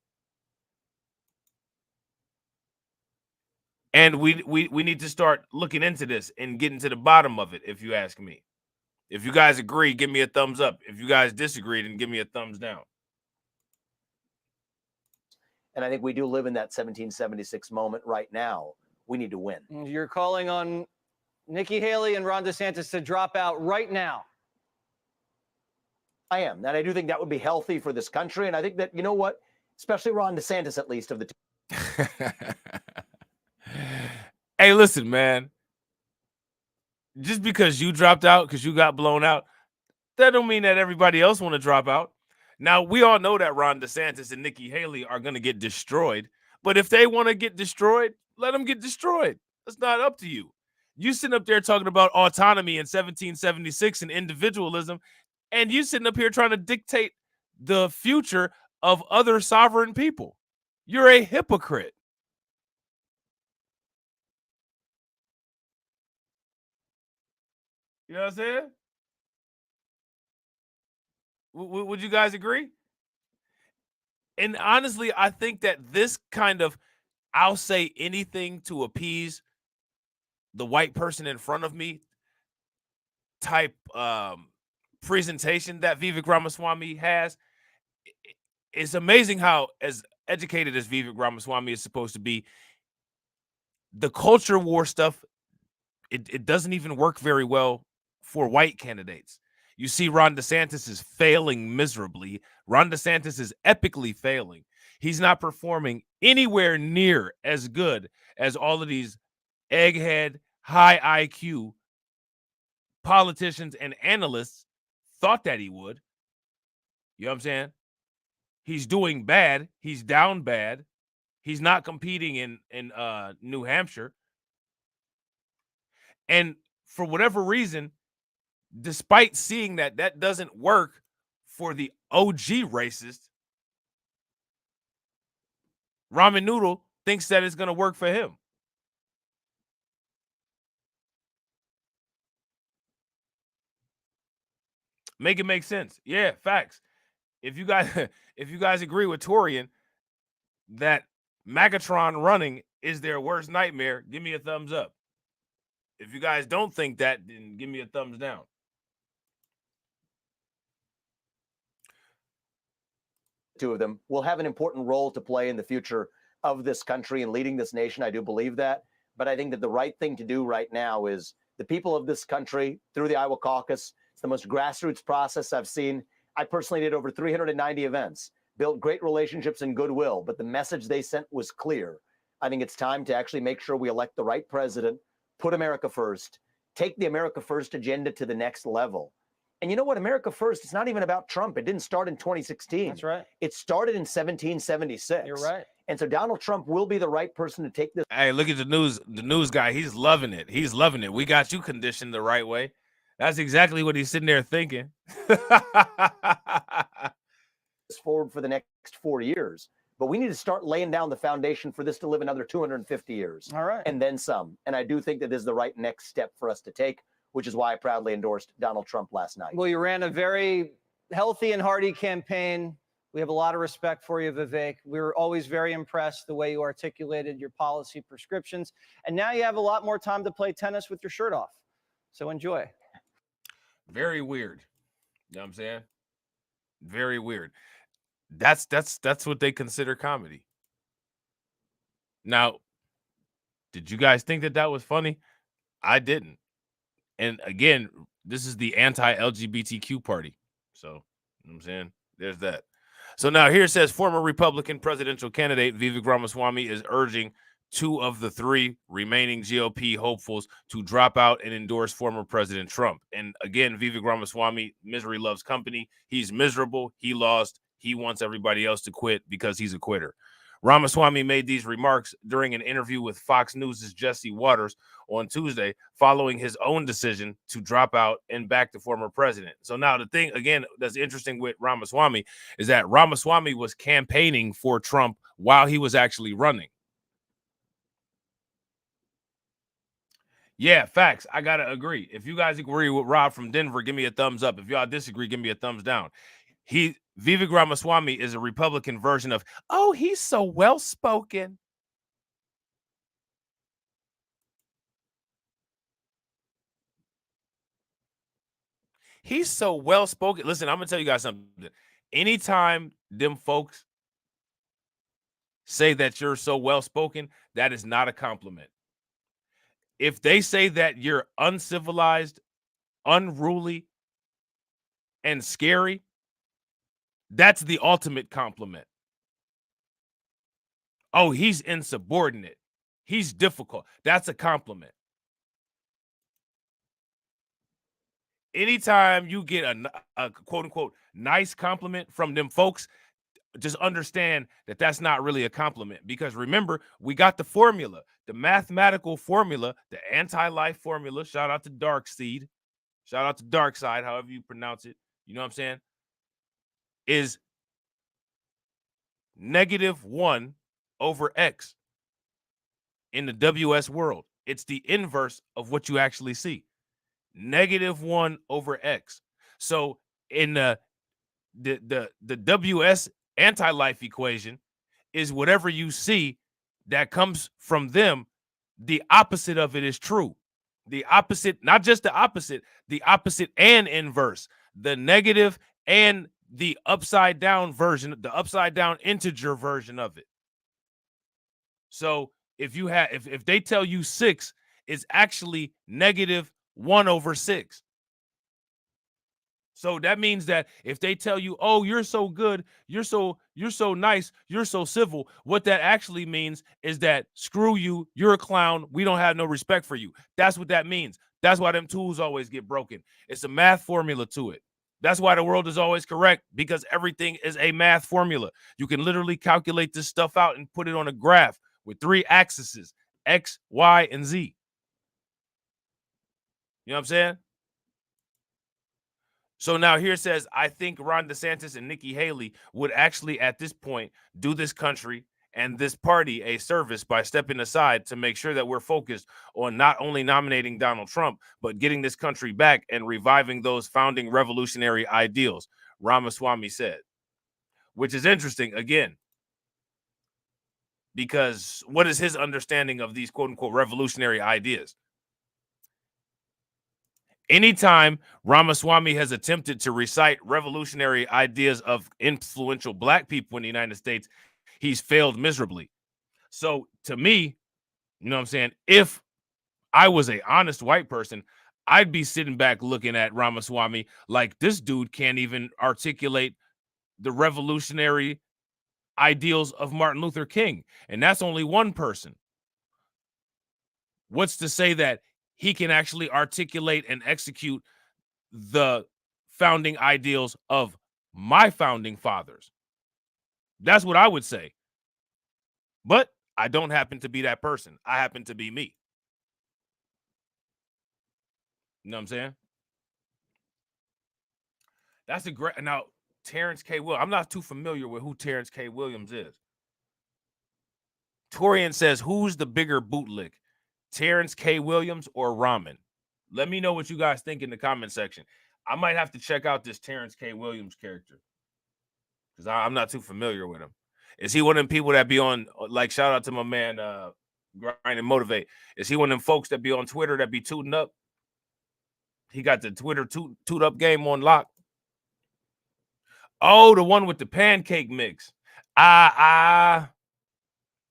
And we need to start looking into this and getting to the bottom of it, if you ask me. If you guys agree, give me a thumbs up. If you guys disagree, then give me a thumbs down. And I think we do live in that 1776 moment right now. We need to win. You're calling on Nikki Haley and Ron DeSantis to drop out right now. I am. And I do think that would be healthy for this country. And I think that, you know what, especially Ron DeSantis, at least, of the two. Hey, listen, man. Just because you dropped out, because you got blown out, that don't mean that everybody else want to drop out. Now, we all know that Ron DeSantis and Nikki Haley are going to get destroyed. But if they want to get destroyed, let them get destroyed. That's not up to you. You sitting up there talking about autonomy in 1776 and individualism, and you sitting up here trying to dictate the future of other sovereign people. You're a hypocrite. You know what I'm saying? Would you guys agree? And honestly, I think that this kind of I'll say anything to appease the white person in front of me type presentation that Vivek Ramaswamy has, it's amazing how, as educated as Vivek Ramaswamy is supposed to be, the culture war stuff, it doesn't even work very well for white candidates. You see Ron DeSantis is failing miserably. Ron DeSantis is epically failing. He's not performing anywhere near as good as all of these egghead, high IQ politicians and analysts thought that he would. You know what I'm saying? He's doing bad. He's down bad. He's not competing in New Hampshire. And for whatever reason, despite seeing that that doesn't work for the OG racist, Ramen Noodle thinks that it's going to work for him. Make it make sense. Yeah, facts. If you guys agree with Torian that MAGATRON running is their worst nightmare, give me a thumbs up. If you guys don't think that, then give me a thumbs down. Two of them will have an important role to play in the future of this country and leading this nation. I do believe that. But I think that the right thing to do right now is the people of this country through the Iowa caucus. It's the most grassroots process I've seen. I personally did over 390 events, built great relationships and goodwill, but the message they sent was clear. I think it's time to actually make sure we elect the right president, put America first, take the America First agenda to the next level. And you know what? America First, it's not even about Trump. It didn't start in 2016. That's right. It started in 1776. You're right. And so Donald Trump will be the right person to take this. Hey, look at the news guy. He's loving it. He's loving it. We got you conditioned the right way. That's exactly what he's sitting there thinking. Forward for the next 4 years. But we need to start laying down the foundation for this to live another 250 years. All right. And then some. And I do think that this is the right next step for us to take, which is why I proudly endorsed Donald Trump last night. Well, you ran a very healthy and hearty campaign. We have a lot of respect for you, Vivek. We were always very impressed the way you articulated your policy prescriptions. And now you have a lot more time to play tennis with your shirt off. So enjoy. Very weird. You know what I'm saying? Very weird. That's what they consider comedy. Now, Did you guys think that that was funny? I didn't. And again, this is the anti-LGBTQ party. So, you know what I'm saying? There's that. So now here it says former Republican presidential candidate Vivek Ramaswamy is urging 2 of the 3 remaining GOP hopefuls to drop out and endorse former President Trump. And again, Vivek Ramaswamy, misery loves company. He's miserable. He lost. He wants everybody else to quit because he's a quitter. Ramaswamy made these remarks during an interview with Fox News' Jesse Waters on Tuesday, following his own decision to drop out and back the former president. So now the thing, again, that's interesting with Ramaswamy is that Ramaswamy was campaigning for Trump while he was actually running. Yeah, facts. I got to agree. If you guys agree with Rob from Denver, give me a thumbs up. If y'all disagree, give me a thumbs down. Vivek Ramaswamy is a Republican version of, oh, he's so well-spoken. He's so well-spoken. Listen, I'm going to tell you guys something. Anytime them folks say that you're so well-spoken, that is not a compliment. If they say that you're uncivilized, unruly, and scary, that's the ultimate compliment. Oh, he's insubordinate. He's difficult. That's a compliment. Anytime you get a quote-unquote nice compliment from them folks, just understand that that's not really a compliment. Because remember, we got the formula, the mathematical formula, the anti-life formula. Shout out to Darkseed. Shout out to Darkside, however you pronounce it. You know what I'm saying? Is -1 over X in the WS world. It's the inverse of what you actually see. -1 over X. So in the WS anti-life equation is whatever you see that comes from them, the opposite of it is true. The opposite, not just the opposite and inverse, the negative and the upside down version, the upside down integer version of it. So if you have, if they tell you 6 is actually -1 over 6. So that means that if they tell you, oh, you're so good, you're so nice, you're so civil, what that actually means is that screw you, you're a clown, we don't have no respect for you. That's what that means. That's why them tools always get broken. It's a math formula to it. That's why the world is always correct, because everything is a math formula. You can literally calculate this stuff out and put it on a graph with 3 axes, X, Y, and Z. You know what I'm saying? So now here it says, I think Ron DeSantis and Nikki Haley would actually at this point do this country and this party a service by stepping aside to make sure that we're focused on not only nominating Donald Trump, but getting this country back and reviving those founding revolutionary ideals, Ramaswamy said, which is interesting again, because what is his understanding of these quote unquote revolutionary ideas? Anytime Ramaswamy has attempted to recite revolutionary ideas of influential Black people in the United States, he's failed miserably. So to me, you know what I'm saying, if I was an honest white person, I'd be sitting back looking at Ramaswamy like this dude can't even articulate the revolutionary ideals of Martin Luther King. And that's only one person. What's to say that he can actually articulate and execute the founding ideals of my founding fathers? That's what I would say. But I don't happen to be that person. I happen to be me. You know what I'm saying? That's a great. Now, Terrence K. Williams. I'm not too familiar with who Terrence K. Williams is. Torian says, who's the bigger bootlick? Terrence K. Williams or Ramen? Let me know what you guys think in the comment section. I might have to check out this Terrence K. Williams character because I'm not too familiar with him. Is he one of them people that be on, like, shout out to my man, Grind and Motivate. Is he one of them folks that be on Twitter that be tooting up? He got the Twitter toot up game on lock. Oh, the one with the pancake mix.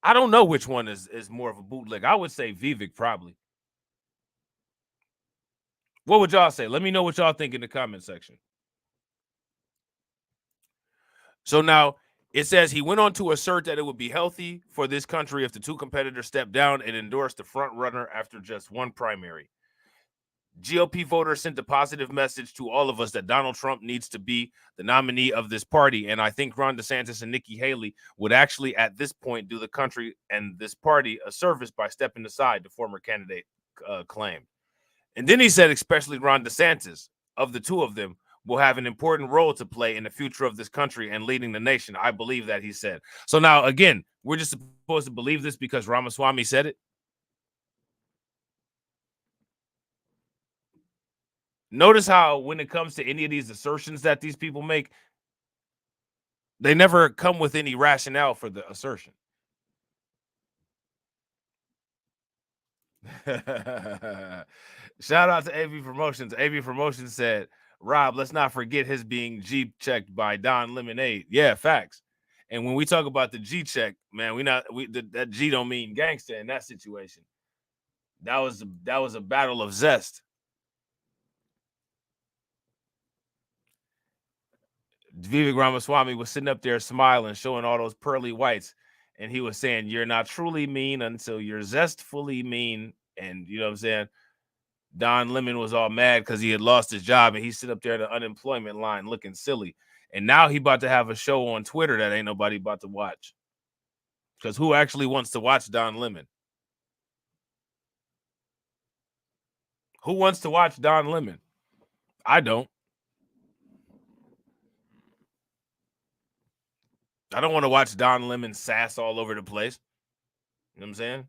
I don't know which one is more of a bootleg. I would say Vivek probably. What would y'all say? Let me know what y'all think in the comment section. So now it says he went on to assert that it would be healthy for this country if the two competitors stepped down and endorsed the front runner after just one primary. GOP voters sent a positive message to all of us that Donald Trump needs to be the nominee of this party. And I think Ron DeSantis and Nikki Haley would actually, at this point, do the country and this party a service by stepping aside, the former candidate claimed. And then he said, especially Ron DeSantis, of the two of them, will have an important role to play in the future of this country and leading the nation. I believe that, he said. So now, again, we're just supposed to believe this because Ramaswamy said it? Notice how when it comes to any of these assertions that these people make, they never come with any rationale for the assertion. Shout out to AV Promotions. AV Promotions said, Rob, let's not forget his being G-checked by Don Lemonade. Yeah, facts. And when we talk about the G-check, man, that G don't mean gangster in that situation. That was a battle of zest. Vivek Ramaswamy was sitting up there smiling, showing all those pearly whites, and he was saying, you're not truly mean until you're zestfully mean. And you know what I'm saying? Don Lemon was all mad because he had lost his job, and he sit up there at the unemployment line looking silly. And now he about to have a show on Twitter that ain't nobody about to watch. Because who actually wants to watch Don Lemon? Who wants to watch Don Lemon? I don't. I don't want to watch Don Lemon sass all over the place. You know what I'm saying?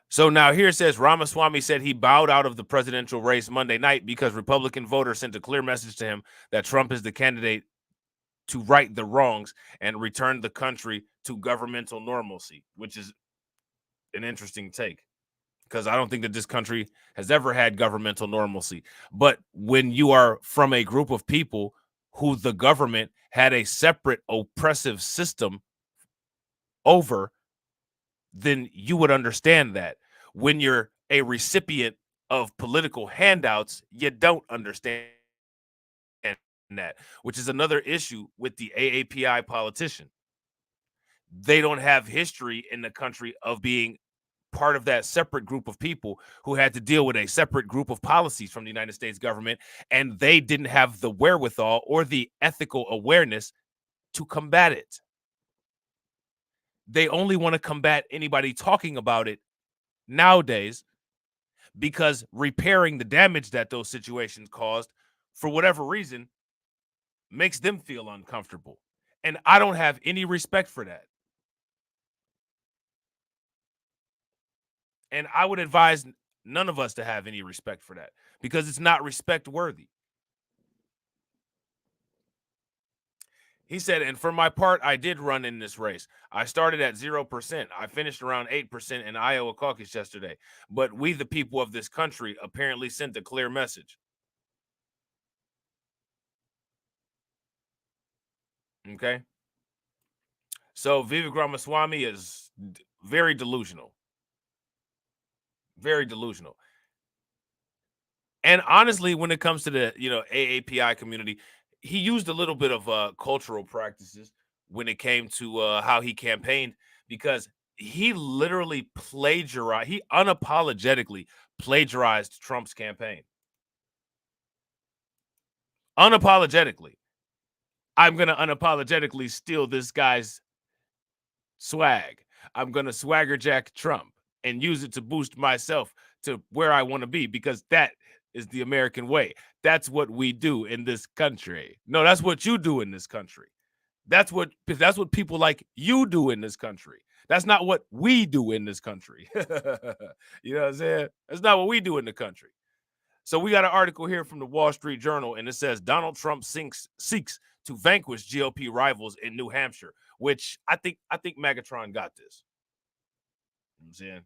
So now here it says Ramaswamy said he bowed out of the presidential race Monday night because Republican voters sent a clear message to him that Trump is the candidate to right the wrongs and return the country to governmental normalcy, which is an interesting take because I don't think that this country has ever had governmental normalcy. But when you are from a group of people who the government had a separate oppressive system over, then you would understand that. When you're a recipient of political handouts, you don't understand that, which is another issue with the AAPI politician. They don't have history in the country of being part of that separate group of people who had to deal with a separate group of policies from the United States government, and they didn't have the wherewithal or the ethical awareness to combat it. They only want to combat anybody talking about it nowadays because repairing the damage that those situations caused, for whatever reason, makes them feel uncomfortable. And I don't have any respect for that. And I would advise none of us to have any respect for that because it's not respect worthy. He said, and for my part, I did run in this race. I started at 0%. I finished around 8% in Iowa caucus yesterday. But we, the people of this country, apparently sent a clear message. Okay? So Vivek Ramaswamy is very delusional. Very delusional. And honestly, when it comes to the, AAPI community, he used a little bit of cultural practices when it came to how he campaigned, because he literally he unapologetically plagiarized Trump's campaign. Unapologetically. I'm going to unapologetically steal this guy's swag. I'm going to swagger jack Trump and use it to boost myself to where I want to be, because that is the American way. That's what we do in this country. No, that's what you do in this country. That's what people like you do in this country. That's not what we do in this country. You know what I'm saying? That's not what we do in the country. So we got an article here from the Wall Street Journal, and it says Donald Trump seeks to vanquish GOP rivals in New Hampshire, which I think MAGATRON got this. You know what I'm saying?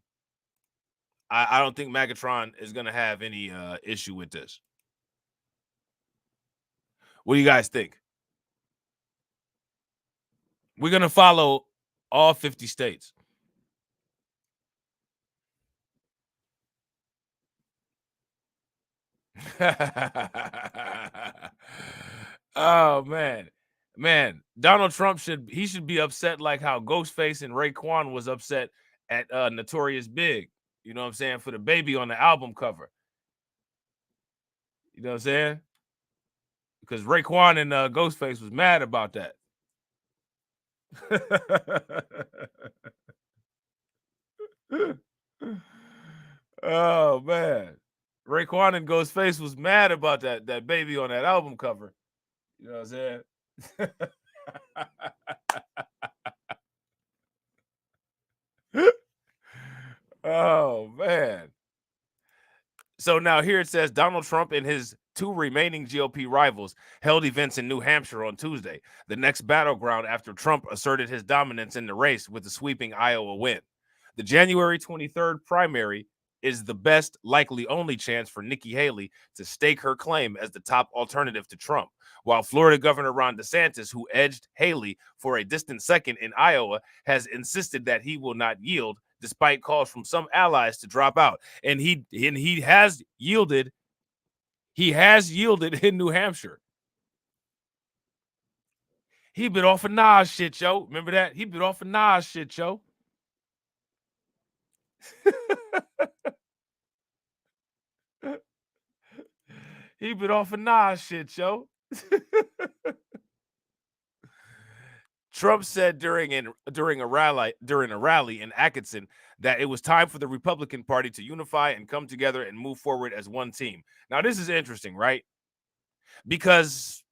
I don't think MAGATRON is going to have any issue with this. What do you guys think? We're going to follow all 50 states. Oh, man. Man, Donald Trump should be upset like how Ghostface and Raekwon was upset at Notorious Big. You know what I'm saying? For the baby on the album cover. You know what I'm saying? Because Raekwon and Ghostface was mad about that. Oh, man. Raekwon and Ghostface was mad about that baby on that album cover. You know what I'm saying? Oh, man. So now here it says Donald Trump and his two remaining GOP rivals held events in New Hampshire on Tuesday, the next battleground after Trump asserted his dominance in the race with a sweeping Iowa win. The January 23rd primary is the best, likely only chance for Nikki Haley to stake her claim as the top alternative to Trump, while Florida Governor Ron DeSantis, who edged Haley for a distant second in Iowa, has insisted that he will not yield despite calls from some allies to drop out. And he has yielded. He has yielded in New Hampshire. He bit off a Nas shit, yo. Remember that? He bit off a Nas shit, yo. He bit off a Nas shit, yo. Trump said during a rally in Atkinson that it was time for the Republican Party to unify and come together and move forward as one team. Now, this is interesting, right? Because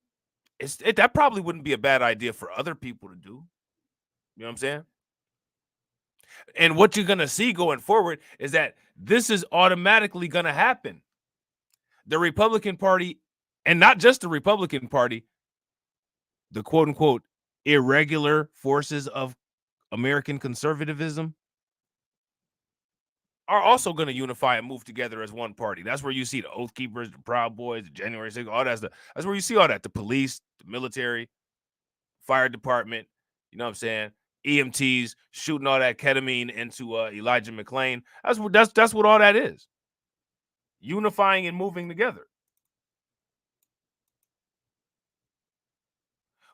that probably wouldn't be a bad idea for other people to do. You know what I'm saying? And what you're going to see going forward is that this is automatically going to happen. The Republican Party, and not just the Republican Party, the quote unquote irregular forces of American conservatism are also going to unify and move together as one party. That's where you see the Oath Keepers, the Proud Boys, the January 6th, all that stuff. That's where you see all that. The police, the military, fire department, you know what I'm saying? EMTs shooting all that ketamine into Elijah McClain. That's what all that is. Unifying and moving together.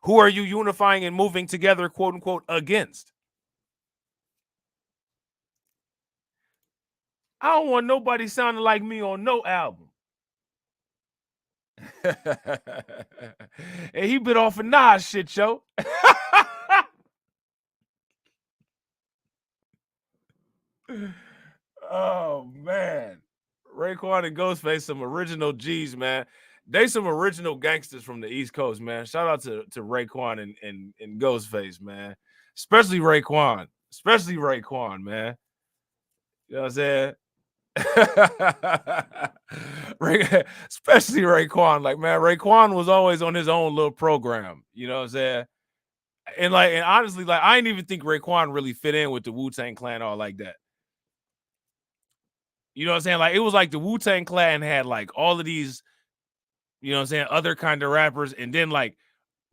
Who are you unifying and moving together, quote unquote, against? I don't want nobody sounding like me on no album. And he bit off a Nas shit, yo. Oh, man. Raekwon and Ghostface, some original G's, man. They some original gangsters from the East Coast, man. Shout out to Raekwon and Ghostface, man. Especially Raekwon. Man. You know what I'm saying? Especially Raekwon. Like, man, Raekwon was always on his own little program. You know what I'm saying? And honestly, like, I didn't even think Raekwon really fit in with the Wu-Tang Clan all like that. You know what I'm saying? Like, it was like the Wu-Tang Clan had like all of these, you know what I'm saying, other kind of rappers, and then like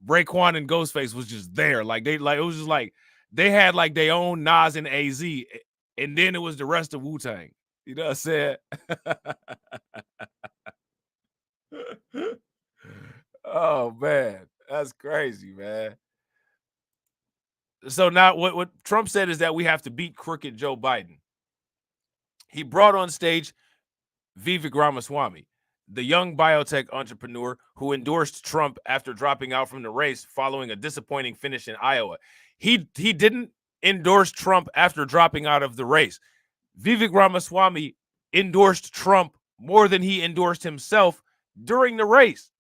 Raekwon and Ghostface was just there. Like, it was just like they had like their own Nas and AZ, and then it was the rest of Wu-Tang. You know what I'm saying? Oh, man. That's crazy, man. So now what Trump said is that we have to beat crooked Joe Biden. He brought on stage Vivek Ramaswamy, the young biotech entrepreneur who endorsed Trump after dropping out from the race following a disappointing finish in Iowa. He didn't endorse Trump after dropping out of the race. Vivek Ramaswamy endorsed Trump more than he endorsed himself during the race.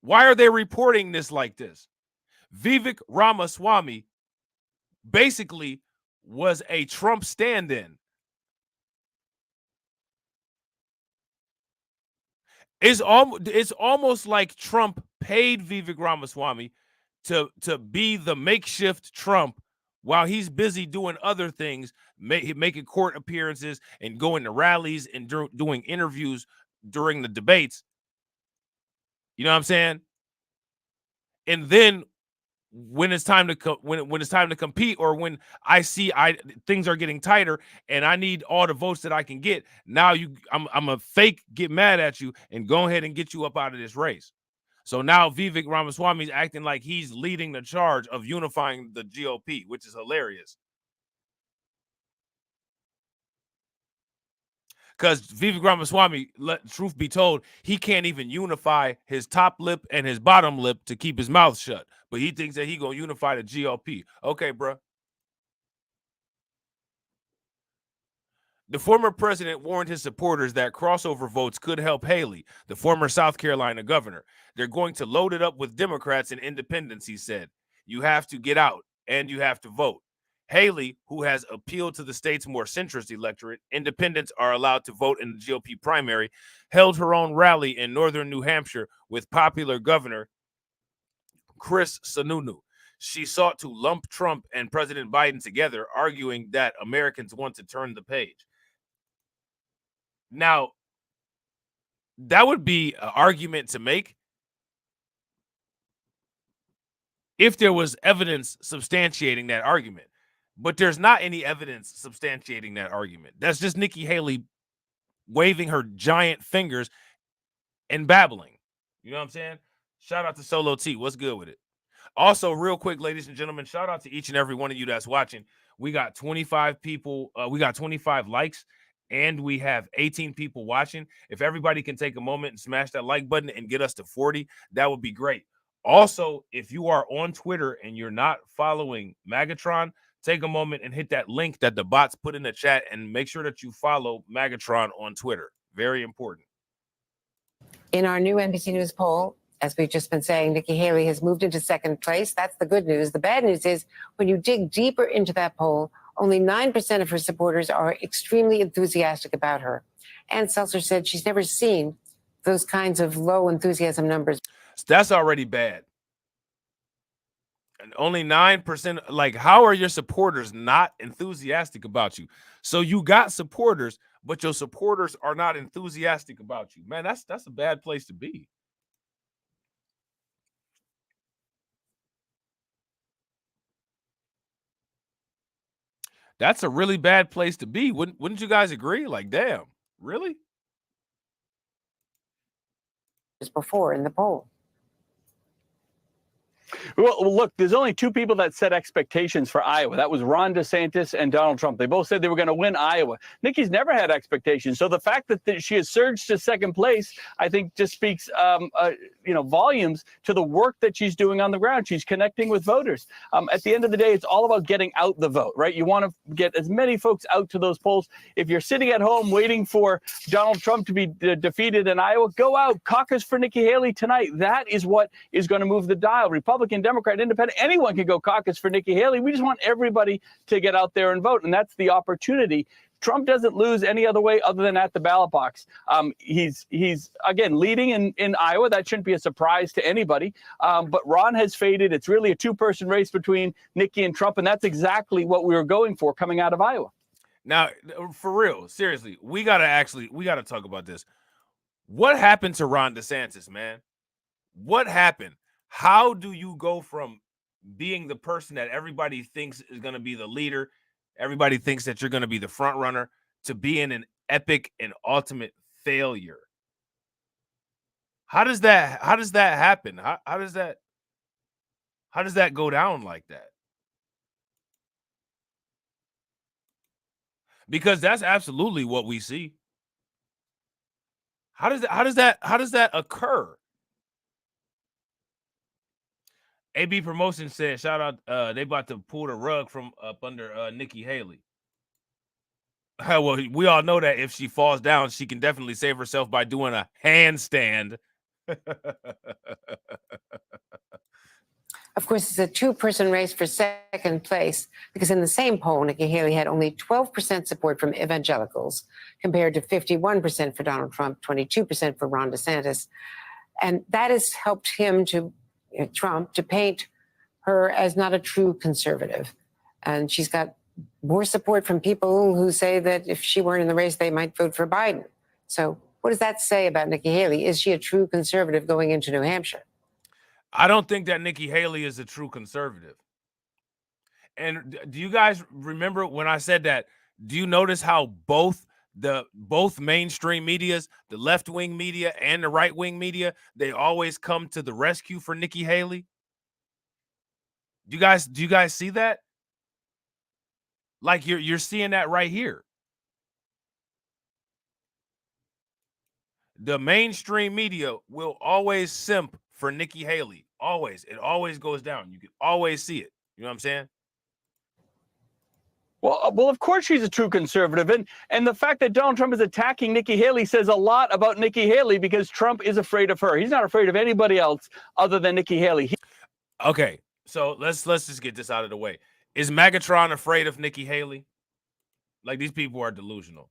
Why are they reporting this like this? Vivek Ramaswamy basically was a Trump stand-in. It's almost like Trump paid Vivek Ramaswamy to be the makeshift Trump while he's busy doing other things, making court appearances and going to rallies and doing interviews during the debates. You know what I'm saying? And then when it's time to when it's time to compete, or when I see things are getting tighter and I need all the votes that I can get. Now I'm a fake get mad at you and go ahead and get you up out of this race. So now Vivek Ramaswamy is acting like he's leading the charge of unifying the GOP, which is hilarious. Because Vivek Ramaswamy, truth be told, he can't even unify his top lip and his bottom lip to keep his mouth shut. But he thinks that he gonna unify the GOP. Okay, bro. The former president warned his supporters that crossover votes could help Haley, the former South Carolina governor. They're going to load it up with Democrats and independents, he said. You have to get out and you have to vote. Haley, who has appealed to the state's more centrist electorate, independents are allowed to vote in the GOP primary, held her own rally in northern New Hampshire with popular governor Chris Sununu. She sought to lump Trump and President Biden together, arguing that Americans want to turn the page. Now, that would be an argument to make if there was evidence substantiating that argument. But there's not any evidence substantiating that argument. That's just Nikki Haley waving her giant fingers and babbling. You know what I'm saying? Shout out to Solo T. What's good with it? Also, real quick, ladies and gentlemen, shout out to each and every one of you that's watching. We got 25 people. We got 25 likes, and we have 18 people watching. If everybody can take a moment and smash that like button and get us to 40, that would be great. Also, if you are on Twitter and you're not following MAGATRON, take a moment and hit that link that the bots put in the chat and make sure that you follow MAGATRON on Twitter. Very important. In our new NBC News poll, as we've just been saying, Nikki Haley has moved into second place. That's the good news. The bad news is when you dig deeper into that poll, only 9% of her supporters are extremely enthusiastic about her. Ann Seltzer said she's never seen those kinds of low enthusiasm numbers. That's already bad. And only 9%. Like, how are your supporters not enthusiastic about you? So you got supporters, but your supporters are not enthusiastic about you. Man, that's a bad place to be. That's a really bad place to be. Wouldn't you guys agree? Like, damn, really? Before in the poll. Well, look, there's only two people that set expectations for Iowa. That was Ron DeSantis and Donald Trump. They both said they were going to win Iowa. Nikki's never had expectations. So the fact that she has surged to second place, I think just speaks, volumes to the work that she's doing on the ground. She's connecting with voters. At the end of the day, it's all about getting out the vote, right? You want to get as many folks out to those polls. If you're sitting at home waiting for Donald Trump to be defeated in Iowa, go out, caucus for Nikki Haley tonight. That is what is going to move the dial. Republican, Democrat, Independent, anyone can go caucus for Nikki Haley. We just want everybody to get out there and vote, and that's the opportunity. Trump doesn't lose any other way other than at the ballot box. He's again leading in Iowa. That shouldn't be a surprise to anybody. But Ron has faded. It's really a two-person race between Nikki and Trump, and that's exactly what we were going for coming out of Iowa. Now, for real, seriously, we gotta talk about this. What happened to Ron DeSantis, man? What happened? How do you go from being the person that everybody thinks is going to be the leader, everybody thinks that you're going to be the front runner, to being an epic and ultimate failure? How does that happen? How does that go down like that? Because that's absolutely what we see. How does that occur? AB Promotion said, shout out, they about to pull the rug from up under Nikki Haley. Well, we all know that if she falls down, she can definitely save herself by doing a handstand. Of course, it's a two-person race for second place because in the same poll, Nikki Haley had only 12% support from evangelicals compared to 51% for Donald Trump, 22% for Ron DeSantis. And that has helped Trump to paint her as not a true conservative. And she's got more support from people who say that if she weren't in the race, they might vote for Biden. So what does that say about Nikki Haley? Is she a true conservative going into New Hampshire? I don't think that Nikki Haley is a true conservative. And do you guys remember when I said that? Do you notice how both mainstream medias, the left-wing media and the right-wing media, they always come to the rescue for Nikki Haley? Do you guys see that? Like you're seeing that right here. The mainstream media will always simp for Nikki Haley. Always. It always goes down. You can always see it. You know what I'm saying? Well, of course she's a true conservative. And the fact that Donald Trump is attacking Nikki Haley says a lot about Nikki Haley, because Trump is afraid of her. He's not afraid of anybody else other than Nikki Haley. Okay, so let's just get this out of the way. Is MAGATRON afraid of Nikki Haley? Like, these people are delusional.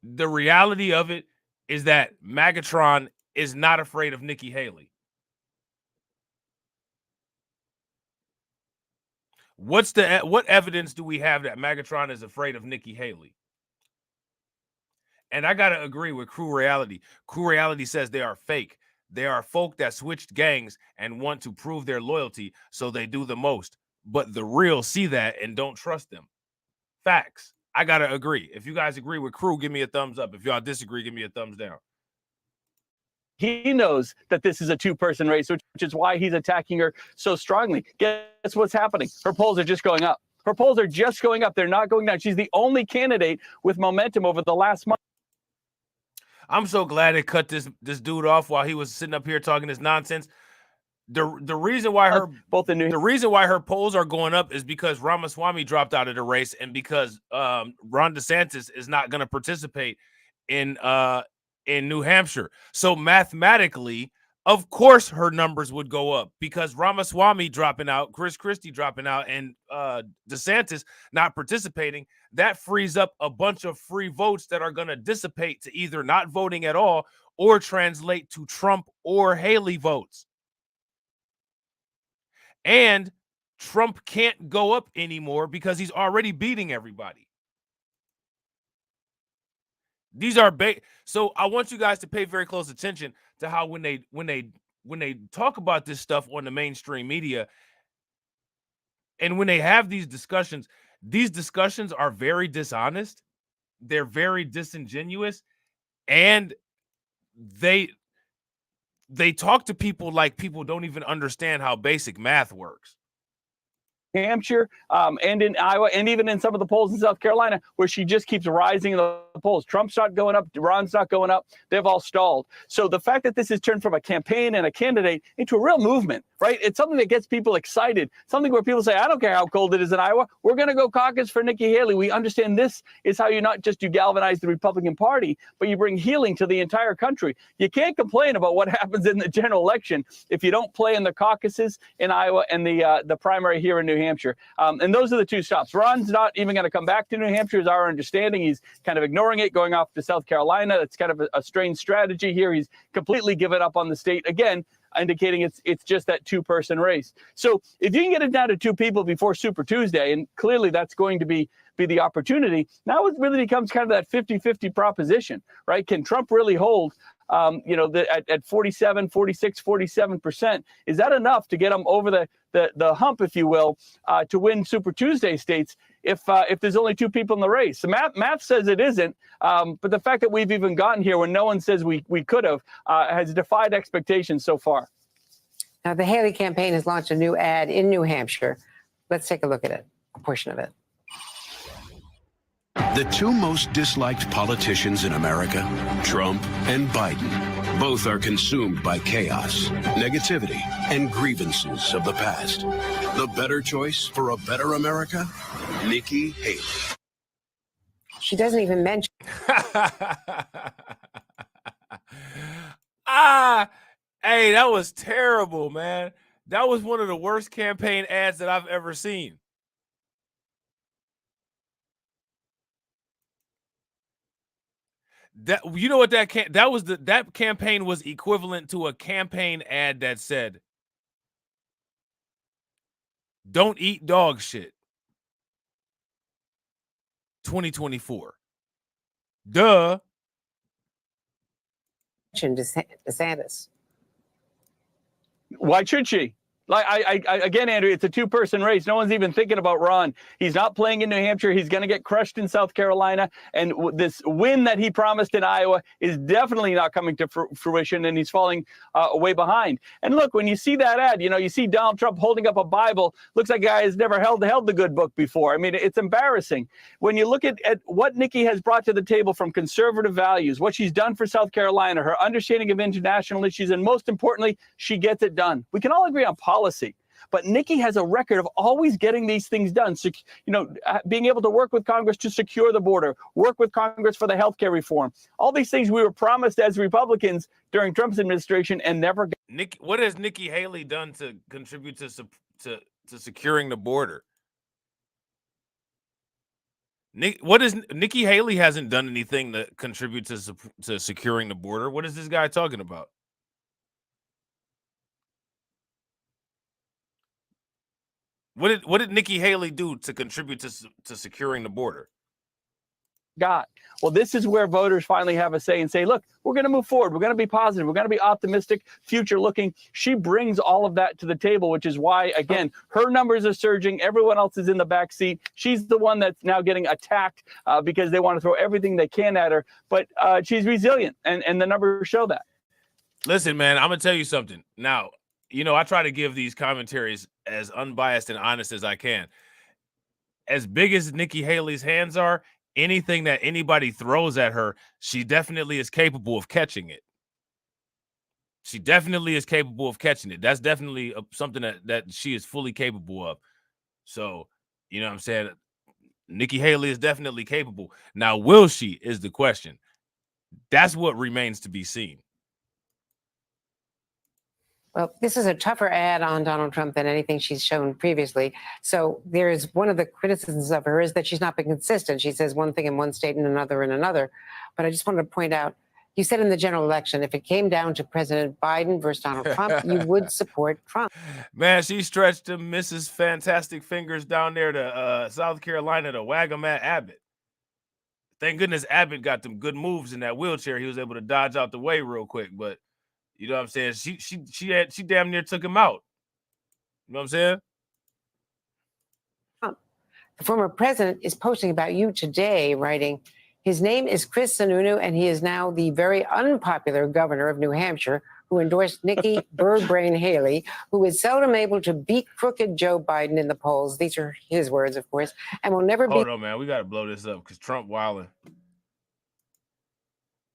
The reality of it is that MAGATRON is not afraid of Nikki Haley. What evidence do we have that MAGATRON is afraid of Nikki Haley? And I got to agree with Crew Reality. Crew Reality says they are fake. They are folk that switched gangs and want to prove their loyalty, so they do the most. But the real see that and don't trust them. Facts. I got to agree. If you guys agree with Crew, give me a thumbs up. If y'all disagree, give me a thumbs down. He knows that this is a two-person race, which is why he's attacking her so strongly. Guess what's happening? Her polls are just going up. Her polls are just going up. They're not going down. She's the only candidate with momentum over the last month. I'm so glad they cut this dude off while he was sitting up here talking this nonsense. The reason why her polls are going up is because Ramaswamy dropped out of the race, and because Ron DeSantis is not going to participate in New Hampshire. So mathematically, of course, her numbers would go up, because Ramaswamy dropping out, Chris Christie dropping out, and DeSantis not participating. That frees up a bunch of free votes that are going to dissipate to either not voting at all or translate to Trump or Haley votes. And Trump can't go up anymore because he's already beating everybody. These are so I want you guys to pay very close attention to how when they talk about this stuff on the mainstream media, and when they have these discussions are very dishonest. They're very disingenuous, and they talk to people like people don't even understand how basic math works. Hampshire, and in Iowa, and even in some of the polls in South Carolina, where she just keeps rising in the polls. Trump's not going up, Ron's not going up. They've all stalled. So the fact that this has turned from a campaign and a candidate into a real movement, right? It's something that gets people excited. Something where people say, I don't care how cold it is in Iowa. We're going to go caucus for Nikki Haley. We understand this is how you galvanize the Republican Party, but you bring healing to the entire country. You can't complain about what happens in the general election if you don't play in the caucuses in Iowa and the primary here in New Hampshire. And those are the two stops. Ron's not even going to come back to New Hampshire, is our understanding. He's kind of ignoring it, going off to South Carolina. It's kind of a strange strategy here. He's completely given up on the state, again, indicating it's just that two-person race. So if you can get it down to two people before Super Tuesday, and clearly that's going to be the opportunity, now it really becomes kind of that 50-50 proposition, right? Can Trump really hold at 47, 46, 47%? Is that enough to get him over the hump, if you will, to win Super Tuesday states if there's only two people in the race? The math says it isn't, but the fact that we've even gotten here when no one says we could have has defied expectations so far. Now, the Haley campaign has launched a new ad in New Hampshire. Let's take a look at it, a portion of it. The two most disliked politicians in America, Trump and Biden, both are consumed by chaos, negativity, and grievances of the past. The better choice for a better America? Nikki Haley. She doesn't even mention. Hey, that was terrible, man. That was one of the worst campaign ads that I've ever seen. That, you know what, that campaign was equivalent to a campaign ad that said, "Don't eat dog shit." 2024. Duh. DeSantis. Why should she? Like I again, Andrew, it's a two-person race. No one's even thinking about Ron. He's not playing in New Hampshire. He's going to get crushed in South Carolina. And this win that he promised in Iowa is definitely not coming to fruition, and he's falling way behind. And look, when you see that ad, you see Donald Trump holding up a Bible. Looks like a guy has never held the good book before. I mean, it's embarrassing. When you look at what Nikki has brought to the table from conservative values, what she's done for South Carolina, her understanding of international issues, and most importantly, she gets it done. We can all agree on policy, but Nikki has a record of always getting these things done. So, being able to work with Congress to secure the border, work with Congress for the healthcare reform, all these things we were promised as Republicans during Trump's administration and never got. What has Nikki Haley done to contribute to securing the border? Nikki Haley hasn't done anything to contribute to securing the border. What is this guy talking about? What did Nikki Haley do to contribute to securing the border? God. Well, this is where voters finally have a say and say, look, we're going to move forward. We're going to be positive. We're going to be optimistic, future looking. She brings all of that to the table, which is why, again, her numbers are surging. Everyone else is in the back seat. She's the one that's now getting attacked because they want to throw everything they can at her. But she's resilient, and the numbers show that. Listen, man, I'm going to tell you something. Now, I try to give these commentaries as unbiased and honest as I can. As big as Nikki Haley's hands are, anything that anybody throws at her, she definitely is capable of catching it. She definitely is capable of catching it. That's definitely something that she is fully capable of. So, what I'm saying? Nikki Haley is definitely capable. Now, will she is the question. That's what remains to be seen. Well, this is a tougher ad on Donald Trump than anything she's shown previously. So there's one of the criticisms of her is that she's not been consistent. She says one thing in one state and another in another. But I just wanted to point out, you said in the general election, if it came down to President Biden versus Donald Trump, you would support Trump. Man, she stretched them Mrs. Fantastic fingers down there to South Carolina to wag them at Abbott. Thank goodness Abbott got them good moves in that wheelchair. He was able to dodge out the way real quick, but you know what I'm saying? She damn near took him out. You know what I'm saying? The former president is posting about you today, writing, his name is Chris Sununu, and he is now the very unpopular governor of New Hampshire, who endorsed Nikki Birdbrain Haley, who is seldom able to beat crooked Joe Biden in the polls. These are his words, of course, and will never be. Hold on, man. We got to blow this up because Trump wilding.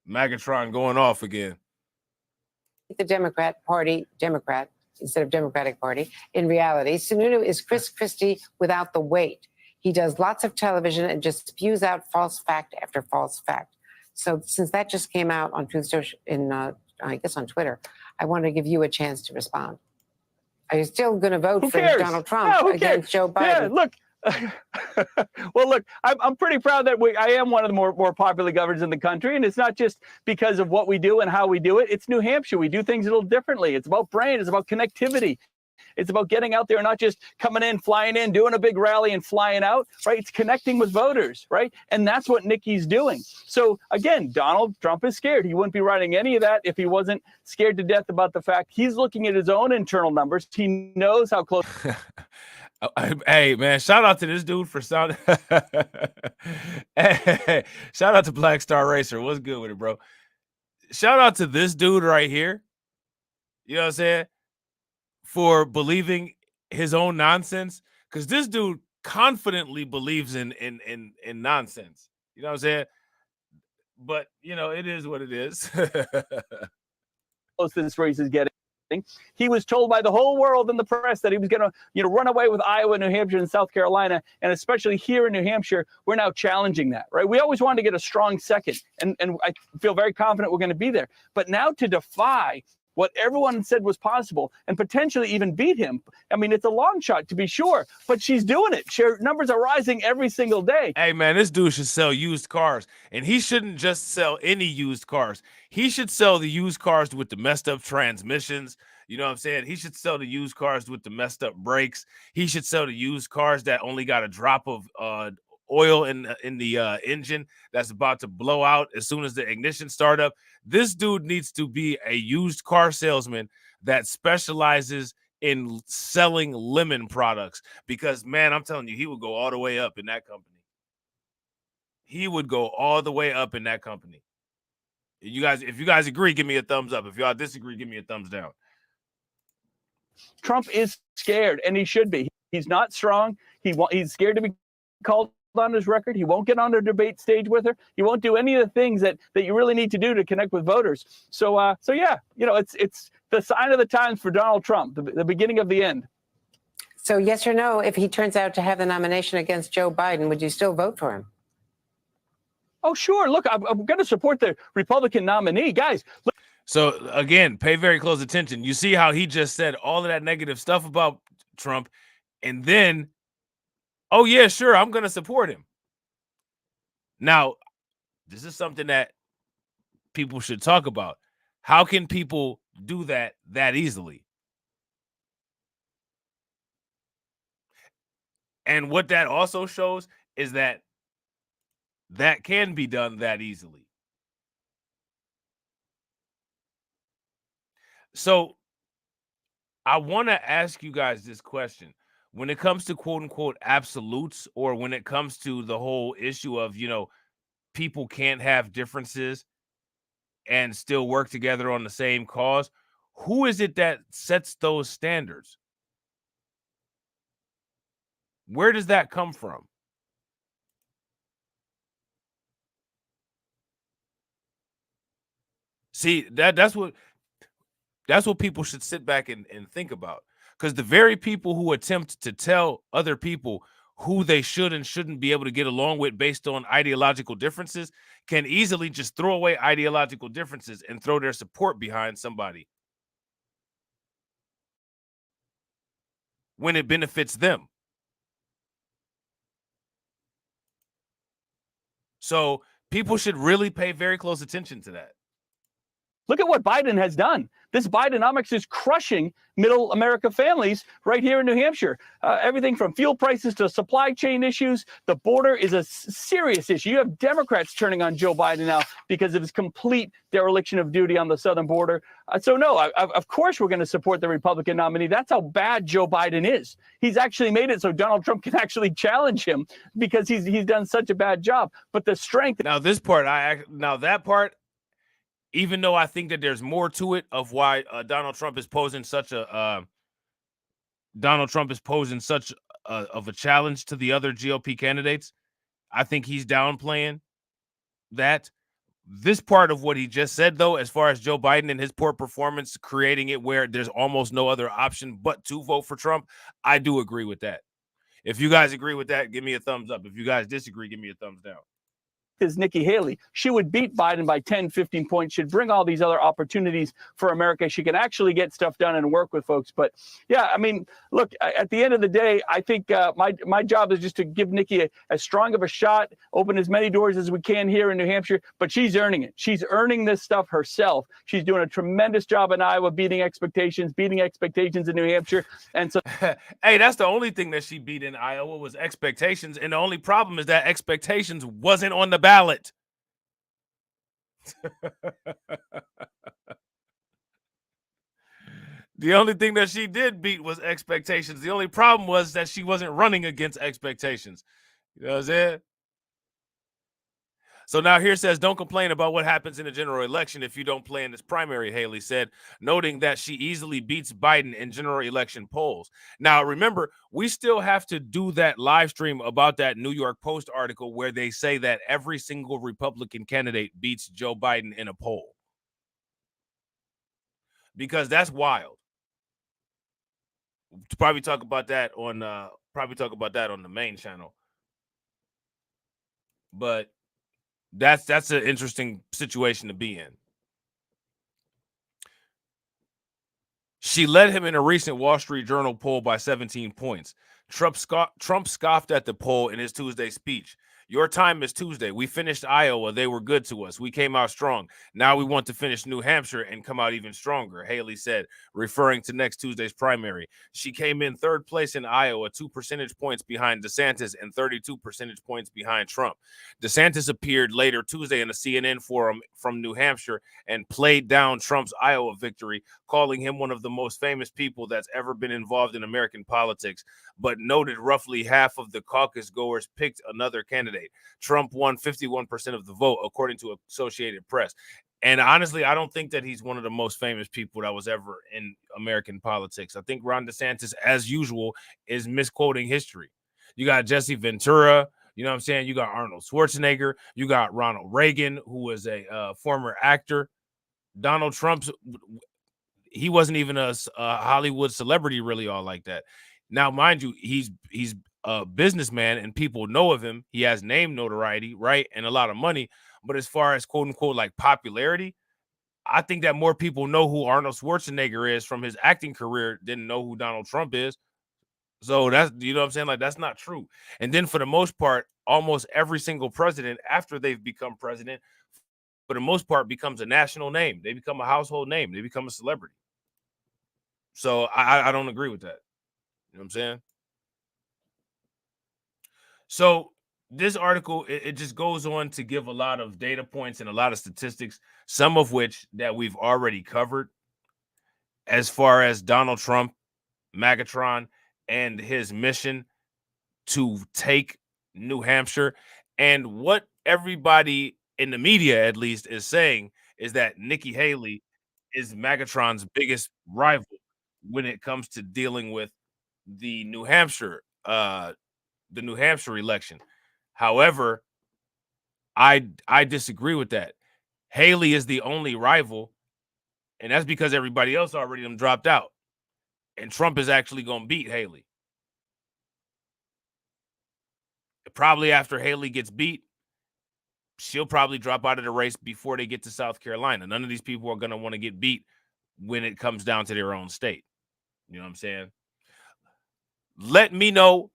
MAGATRON going off again. The Democrat instead of Democratic Party. In reality, Sununu is Chris Christie without the weight. He does lots of television and just spews out false fact after false fact. So since that just came out on Truth Social, I guess on Twitter, I want to give you a chance to respond. Are you still going to vote for Donald Trump against Joe Biden? Yeah, look. Well, look, I'm pretty proud that I am one of the more popular governors in the country, and it's not just because of what we do and how we do it. It's New Hampshire. We do things a little differently. It's about brain. It's about connectivity. It's about getting out there and not just coming in, flying in, doing a big rally and flying out, right? It's connecting with voters, right? And that's what Nikki's doing. So again, Donald Trump is scared. He wouldn't be writing any of that if he wasn't scared to death about the fact he's looking at his own internal numbers. He knows how close. Hey, man, shout out to this dude for sound. Hey, shout out to Black Star Racer. What's good with it, bro? Shout out to this dude right here. You know what I'm saying? For believing his own nonsense. Because this dude confidently believes in nonsense. You know what I'm saying? But, it is what it is. Close this race is getting. He was told by the whole world in the press that he was going to, run away with Iowa, New Hampshire, and South Carolina. And especially here in New Hampshire, we're now challenging that, right? We always wanted to get a strong second. And I feel very confident we're going to be there. But now to defy what everyone said was possible and potentially even beat him. I mean, it's a long shot to be sure, but she's doing it. Her numbers are rising every single day. Hey, man, this dude should sell used cars, and he shouldn't just sell any used cars. He should sell the used cars with the messed up transmissions. You know what I'm saying? He should sell the used cars with the messed up brakes. He should sell the used cars that only got a drop of oil in the engine that's about to blow out as soon as the ignition start up. This dude needs to be a used car salesman that specializes in selling lemon products, because, man, I'm telling you, he would go all the way up in that company. He would go all the way up in that company. You guys, if you guys agree, give me a thumbs up. If y'all disagree, give me a thumbs down. Trump is scared, and he should be. He's not strong. He's scared to be called on his record. He won't get on the debate stage with her. He won't do any of the things that you really need to do to connect with voters. So yeah, it's the sign of the times for Donald Trump, the beginning of the end. So yes or no, if he turns out to have the nomination against Joe Biden, would you still vote for him? Oh, sure. Look, I'm going to support the Republican nominee. Guys, look. So, again, pay very close attention. You see how he just said all of that negative stuff about Trump, and then, oh, yeah, sure, I'm going to support him. Now, this is something that people should talk about. How can people do that easily? And what that also shows is that can be done that easily. So I want to ask you guys this question. When it comes to quote unquote absolutes, or when it comes to the whole issue of, people can't have differences and still work together on the same cause, who is it that sets those standards? Where does that come from? See, that's what people should sit back and think about, because the very people who attempt to tell other people who they should and shouldn't be able to get along with based on ideological differences can easily just throw away ideological differences and throw their support behind somebody when it benefits them. So people should really pay very close attention to that. Look at what Biden has done. This Bidenomics is crushing middle America families right here in New Hampshire. Everything from fuel prices to supply chain issues. The border is a serious issue. You have Democrats turning on Joe Biden now because of his complete dereliction of duty on the southern border. So no, of course we're going to support the Republican nominee. That's how bad Joe Biden is. He's actually made it so Donald Trump can actually challenge him because he's done such a bad job. But the strength. Now this part, that part, even though I think that there's more to it of why Donald Trump is posing such of a challenge to the other GOP candidates, I think he's downplaying that. This part of what he just said, though, as far as Joe Biden and his poor performance, creating it where there's almost no other option but to vote for Trump, I do agree with that. If you guys agree with that, give me a thumbs up. If you guys disagree, give me a thumbs down. Is Nikki Haley. She would beat Biden by 10, 15 points. She'd bring all these other opportunities for America. She can actually get stuff done and work with folks. But yeah, I mean, look, at the end of the day, I think my job is just to give Nikki as strong of a shot, open as many doors as we can here in New Hampshire. But she's earning it. She's earning this stuff herself. She's doing a tremendous job in Iowa, beating expectations in New Hampshire. And so, hey, that's the only thing that she beat in Iowa was expectations. And the only problem is that expectations wasn't on the ballot. The only thing that she did beat was expectations. The only problem was that she wasn't running against expectations. You know what I'm saying? So now here says, don't complain about what happens in the general election if you don't play in this primary, Haley said, noting that she easily beats Biden in general election polls. Now, remember, we still have to do that live stream about that New York Post article where they say that every single Republican candidate beats Joe Biden in a poll. Because that's wild. We'll probably talk about that on the main channel. But that's an interesting situation to be in. She led him in a recent Wall Street Journal poll by 17 points. Trump scoffed at the poll in his Tuesday speech. Your time is Tuesday. We finished Iowa. They were good to us. We came out strong. Now we want to finish New Hampshire and come out even stronger, Haley said, referring to next Tuesday's primary. She came in third place in Iowa, 2 percentage points behind DeSantis and 32 percentage points behind Trump. DeSantis appeared later Tuesday in a CNN forum from New Hampshire and played down Trump's Iowa victory, calling him one of the most famous people that's ever been involved in American politics, but noted roughly half of the caucus goers picked another candidate. Trump won 51% of the vote, according to Associated Press. And honestly, I don't think that he's one of the most famous people that was ever in American politics. I think Ron DeSantis, as usual, is misquoting history. You got Jesse Ventura, you know what I'm saying? You got Arnold Schwarzenegger, you got Ronald Reagan, who was a former actor. Donald Trump's, he wasn't even a Hollywood celebrity really all like that. Now, mind you, he's a businessman and people know of him. He has name notoriety, right? And a lot of money. But as far as quote unquote like popularity, I think that more people know who Arnold Schwarzenegger is from his acting career than know who Donald Trump is. So that's, you know what I'm saying? Like, that's not true. And then for the most part, almost every single president after they've become president, for the most part, becomes a national name. They become a household name. They become a celebrity. So I don't agree with that. You know what I'm saying? So this article, it just goes on to give a lot of data points and a lot of statistics, some of which that we've already covered as far as Donald Trump, MAGATRON, and his mission to take New Hampshire. And what everybody in the media, at least, is saying is that Nikki Haley is MAGATRON's biggest rival when it comes to dealing with the New Hampshire election. However, I disagree with that. Haley is the only rival, and that's because everybody else already done dropped out. And Trump is actually going to beat Haley. Probably after Haley gets beat, she'll probably drop out of the race before they get to South Carolina. None of these people are going to want to get beat when it comes down to their own state. You know what I'm saying? Let me know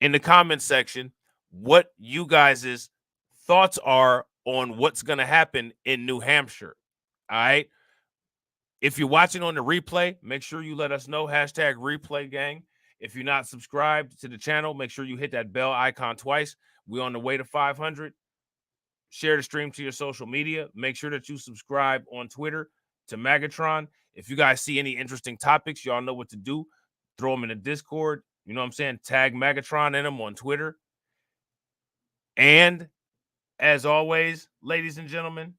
in the comment section what you guys' thoughts are on what's going to happen in New Hampshire. All right. If you're watching on the replay, make sure you let us know. Hashtag replay gang. If you're not subscribed to the channel, make sure you hit that bell icon twice. We're on the way to 500. Share the stream to your social media. Make sure that you subscribe on Twitter to MAGATRON. If you guys see any interesting topics, y'all know what to do. Throw them in the Discord. You know what I'm saying? Tag MAGATRON in them on Twitter. And as always, ladies and gentlemen,